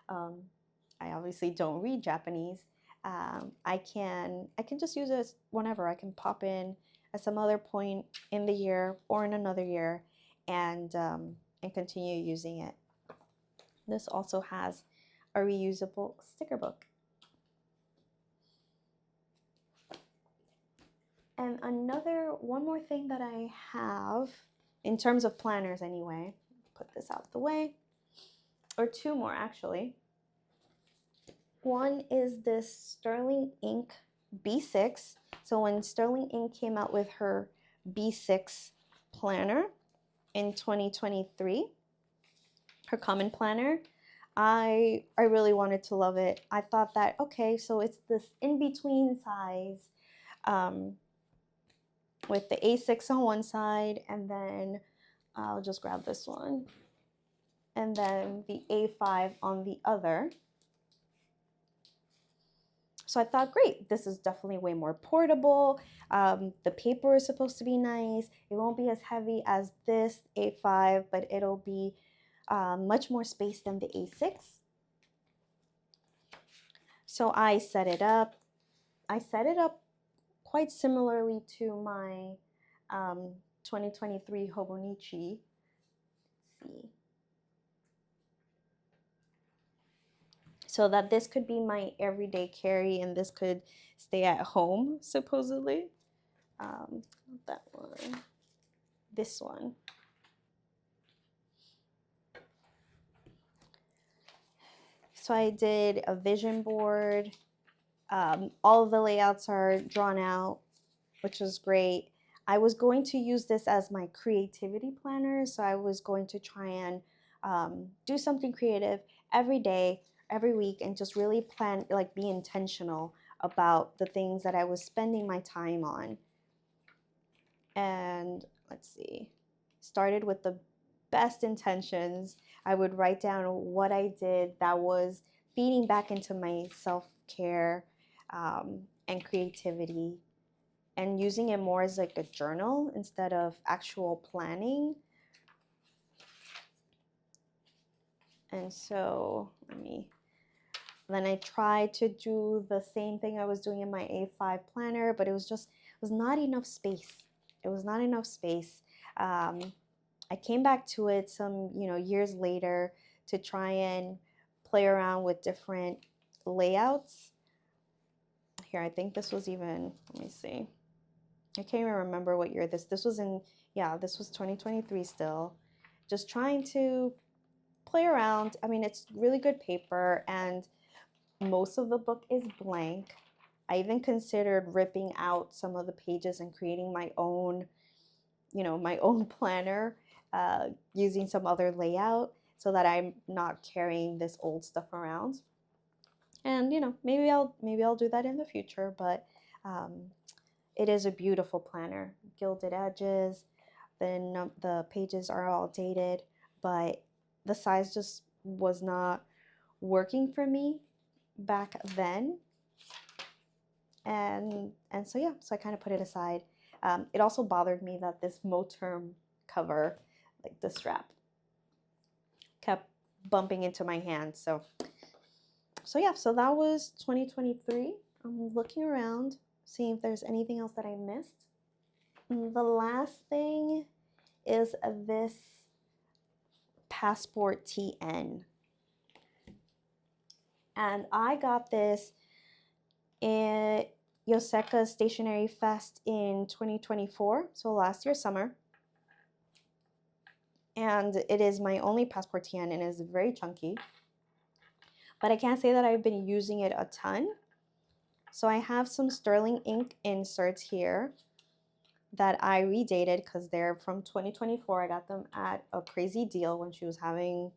I obviously don't read Japanese. I can just use it whenever. I can pop in at some other point in the year or in another year, and continue using it. This also has a reusable sticker book. And one more thing that I have, in terms of planners anyway, put this out the way, or two more actually. One is this Sterling Ink B6. So when Sterling Ink came out with her B6 planner in 2023, her common planner, I really wanted to love it. I thought that, okay, so it's this in-between size with the A6 on one side, and then I'll just grab this one, and then the A5 on the other. So I thought, great, this is definitely way more portable. The paper is supposed to be nice. It won't be as heavy as this A5, but it'll be much more space than the A6. So I set it up. I set it up quite similarly to my 2023 Hobonichi. Let's see. So that this could be my everyday carry and this could stay at home, supposedly. That one. This one. So I did a vision board. All of the layouts are drawn out, which was great. I was going to use this as my creativity planner, so I was going to try and do something creative every day, every week, and just really plan, like be intentional about the things that I was spending my time on. And let's see, started with the best intentions. I would write down what I did that was feeding back into my self-care and creativity, and using it more as like a journal instead of actual planning. And so then I tried to do the same thing I was doing in my A5 planner, but it was not enough space. It was not enough space. I came back to it some, years later to try and play around with different layouts. Here, I think this was even, let me see. I can't even remember what year this was in. Yeah, this was 2023 still. Just trying to play around. I mean, it's really good paper and most of the book is blank. I even considered ripping out some of the pages and creating my own, my own planner using some other layout so that I'm not carrying this old stuff around. And, maybe I'll do that in the future, but it is a beautiful planner. Gilded edges, then the pages are all dated, but the size just was not working for me back then. And so yeah, so I kind of put it aside. It also bothered me that this Leuchtturm cover, like the strap, kept bumping into my hand. So yeah, so that was 2023. I'm looking around, seeing if there's anything else that I missed. The last thing is this Passport TN. And I got this at Yoseka Stationery Fest in 2024, so last year summer. And it is my only Passport TN and it is very chunky. But I can't say that I've been using it a ton. So I have some Sterling Ink inserts here that I redated because they're from 2024. I got them at a crazy deal when she was having,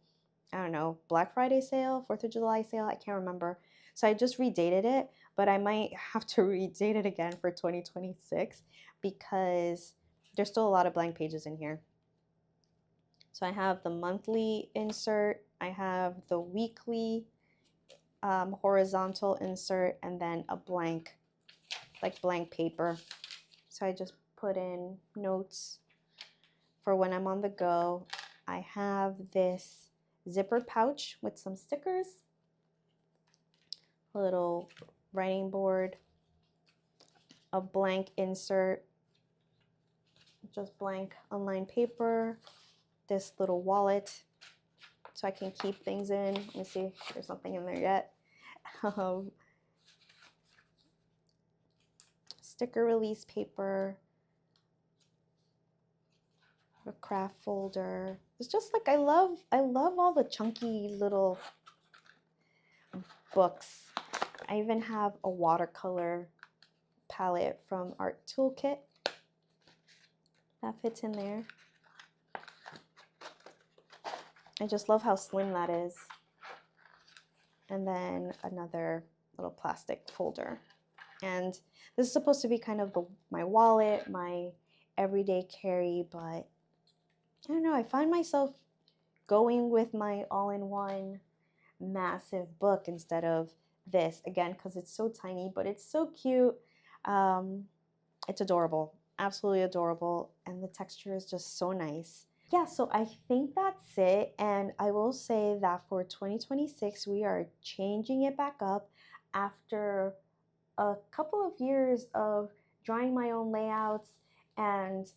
I don't know, Black Friday sale, 4th of July sale, I can't remember. So I just redated it, but I might have to redate it again for 2026 because there's still a lot of blank pages in here. So I have the monthly insert, I have the weekly horizontal insert, and then a blank paper. So I just put in notes for when I'm on the go. I have this zippered pouch with some stickers, a little writing board, a blank insert, just blank unlined paper, this little wallet so I can keep things in. Let me see if there's something in there yet. sticker release paper, a craft folder. It's just like I love all the chunky little books. I even have a watercolor palette from Art Toolkit that fits in there. I just love how slim that is. And then another little plastic folder. And this is supposed to be kind of my wallet, my everyday carry, but I don't know, I find myself going with my all-in-one massive book instead of this, again, because it's so tiny, but it's so cute. It's adorable, absolutely adorable, and the texture is just so nice. Yeah, so I think that's it, and I will say that for 2026, we are changing it back up after a couple of years of drawing my own layouts and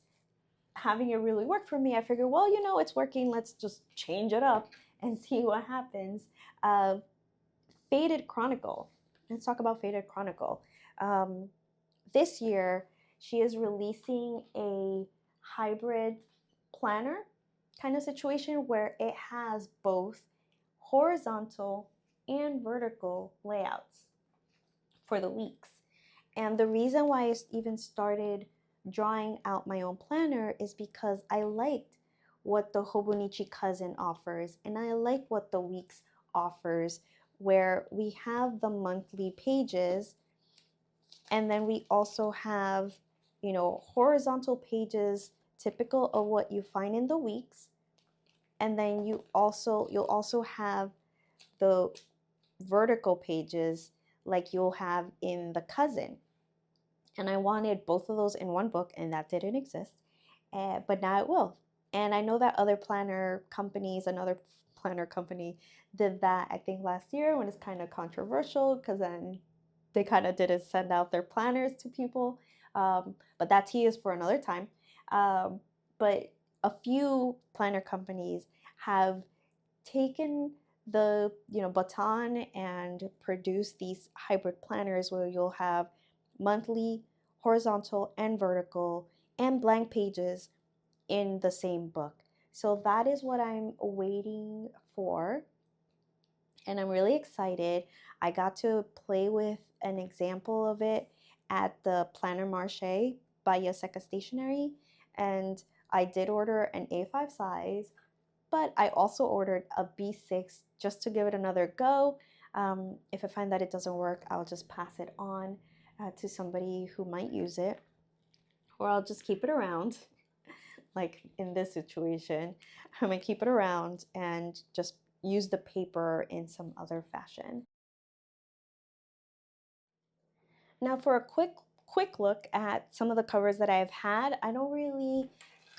having it really work for me. I figured, well, you know, it's working, let's just change it up and see what happens. Faded Chronicle. Let's talk about Faded Chronicle. This year, she is releasing a hybrid planner kind of situation where it has both horizontal and vertical layouts for the weeks. And the reason why I even started drawing out my own planner is because I liked what the Hobonichi Cousin offers, and I like what the Weeks offers, where we have the monthly pages, and then we also have, you know, horizontal pages typical of what you find in the Weeks, and then you'll also have the vertical pages like you'll have in the Cousin. And I wanted both of those in one book, and that didn't exist, but now it will. And I know that other planner companies, another planner company did that, I think last year, when it's kind of controversial because then they kind of didn't send out their planners to people. But that tea is for another time. But a few planner companies have taken the baton and produced these hybrid planners where you'll have monthly, horizontal and vertical, and blank pages in the same book. So that is what I'm waiting for, and I'm really excited. I got to play with an example of it at the Planner Marché by Yoseca Stationery, and I did order an A5 size, but I also ordered a B6 just to give it another go. If I find that it doesn't work, I'll just pass it on to somebody who might use it, or I'll just keep it around. Like in this situation, I'm gonna keep it around and just use the paper in some other fashion. Now for a quick look at some of the covers that I've had. I don't really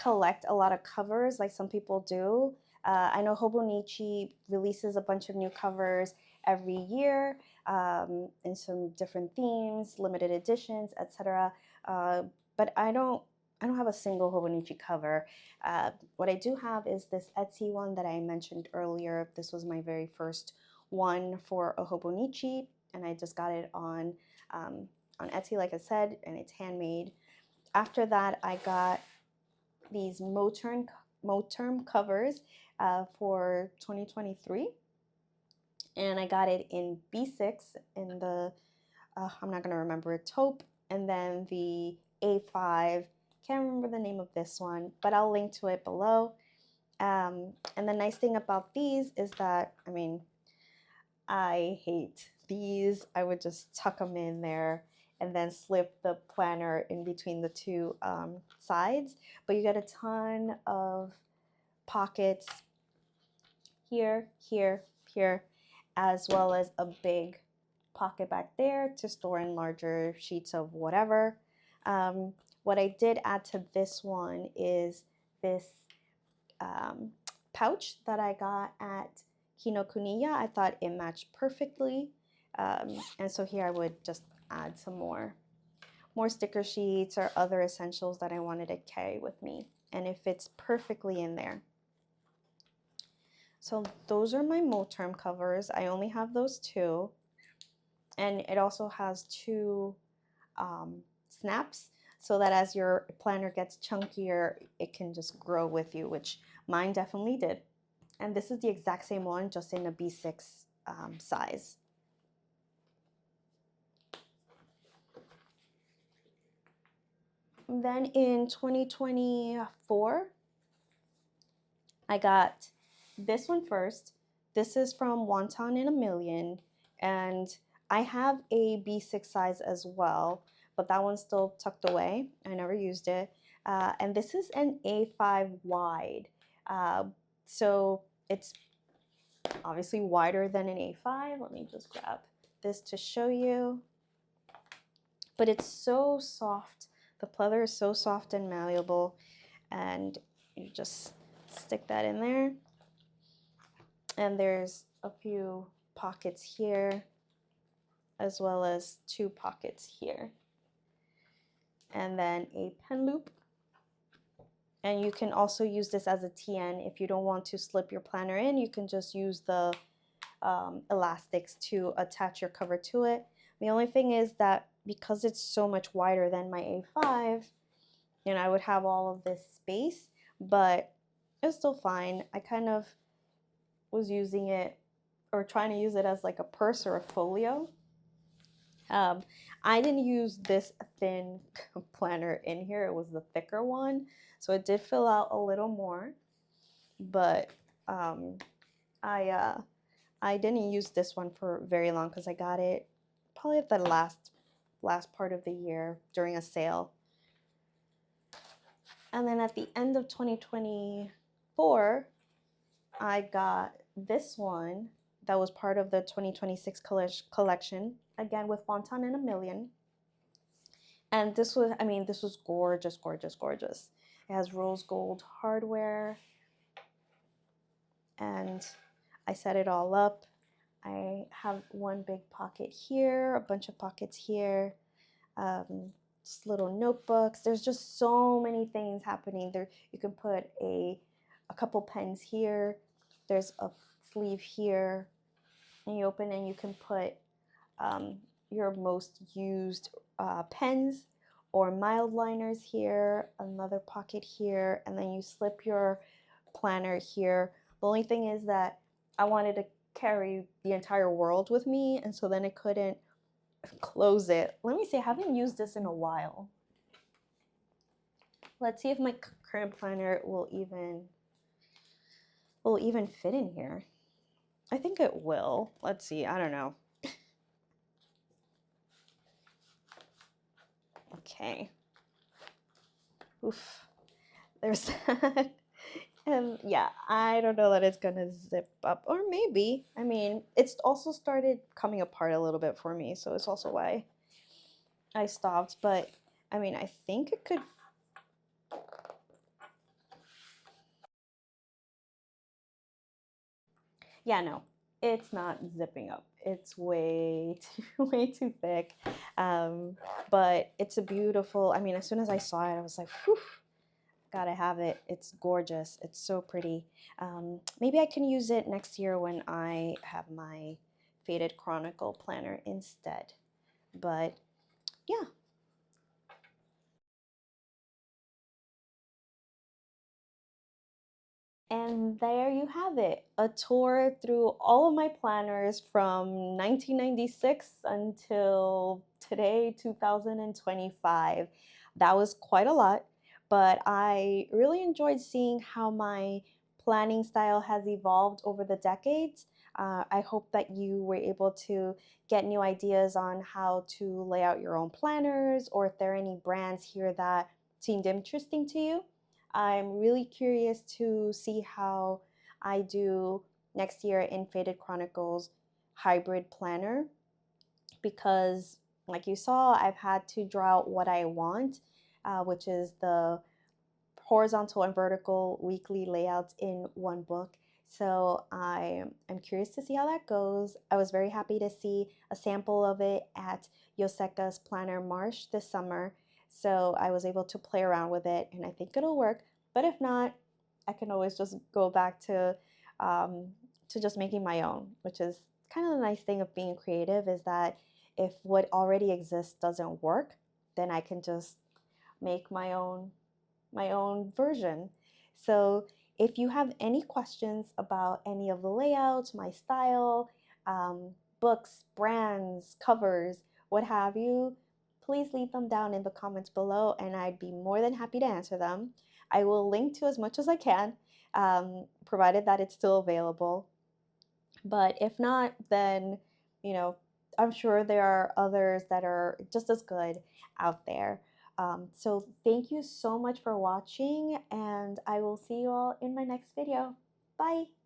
collect a lot of covers like some people do. I know Hobonichi releases a bunch of new covers every year in some different themes, limited editions, etc. But I don't have a single Hobonichi cover. What I do have is this Etsy one that I mentioned earlier. This was my very first one for a Hobonichi, and I just got it on Etsy, like I said, and it's handmade. After that, I got these Moterm covers for 2023, and I got it in B6 in the I'm not gonna remember it, taupe, and then the A5. Can't remember the name of this one, but I'll link to it below. And the nice thing about these is that, I mean, I hate these. I would just tuck them in there and then slip the planner in between the two sides. But you get a ton of pockets here, here, here, as well as a big pocket back there to store in larger sheets of whatever. What I did add to this one is this pouch that I got at Kinokuniya. I thought it matched perfectly, and so here I would just add some more sticker sheets or other essentials that I wanted to carry with me, and it fits perfectly in there. So those are my Moterm covers. I only have those two, and it also has two snaps so that as your planner gets chunkier, it can just grow with you, which mine definitely did. And this is the exact same one, just in a B6 size. And then in 2024, I got this one first. This is from Wonton in a Million, and I have a B6 size as well, but that one's still tucked away. I never used it. And this is an A5 wide. So it's obviously wider than an A5. Let me just grab this to show you. But it's so soft. The pleather is so soft and malleable, and you just stick that in there. And there's a few pockets here, as well as 2 pockets here. And then a pen loop. And you can also use this as a TN. If you don't want to slip your planner in, you can just use the elastics to attach your cover to it. The only thing is that because it's so much wider than my A5, and I would have all of this space, but it's still fine. I kind of was using it, or trying to use it as like a purse or a folio. I didn't use this thin planner in here. It was the thicker one, so it did fill out a little more, but I didn't use this one for very long because I got it probably at the last part of the year during a sale. And then at the end of 2024, I got this one that was part of the 2026 collection, again with Wonton in a Million. And this was, I mean, this was gorgeous, gorgeous, gorgeous. It has rose gold hardware, and I set it all up. I have one big pocket here, a bunch of pockets here, just little notebooks. There's just so many things happening there. You can put a couple pens here. There's a sleeve here, and you open and you can put your most used pens or mild liners here, another pocket here, and then you slip your planner here. The only thing is that I wanted to carry the entire world with me, and so then I couldn't close it. Let me see, I haven't used this in a while. Let's see if my current planner will even fit in here. I think it will. Let's see, I don't know. Okay. Oof. There's that. And yeah, I don't know that it's gonna zip up, or maybe. I mean, it's also started coming apart a little bit for me, so it's also why I stopped. But I mean, I think it could. Yeah, no, it's not zipping up. It's way way too thick. But it's a beautiful. I mean, as soon as I saw it, I was like, whew. Gotta have it. It's gorgeous. It's so pretty. Maybe I can use it next year when I have my Faded Chronicle planner instead. But yeah. And there you have it, a tour through all of my planners from 1996 until today, 2025. That was quite a lot, but I really enjoyed seeing how my planning style has evolved over the decades. I hope that you were able to get new ideas on how to lay out your own planners, or if there are any brands here that seemed interesting to you. I'm really curious to see how I do next year in Faded Chronicles hybrid planner, because like you saw, I've had to draw out what I want, which is the horizontal and vertical weekly layouts in one book. So I'm curious to see how that goes. I was very happy to see a sample of it at Yoseka's Planner Marsh this summer. So I was able to play around with it, and I think it'll work. But if not, I can always just go back to just making my own, which is kind of the nice thing of being creative, is that if what already exists doesn't work, then I can just make my own version. So if you have any questions about any of the layouts, my style, books, brands, covers, what have you, please leave them down in the comments below and I'd be more than happy to answer them. I will link to as much as I can, provided that it's still available. But if not, then, you know, I'm sure there are others that are just as good out there. So thank you so much for watching, and I will see you all in my next video. Bye!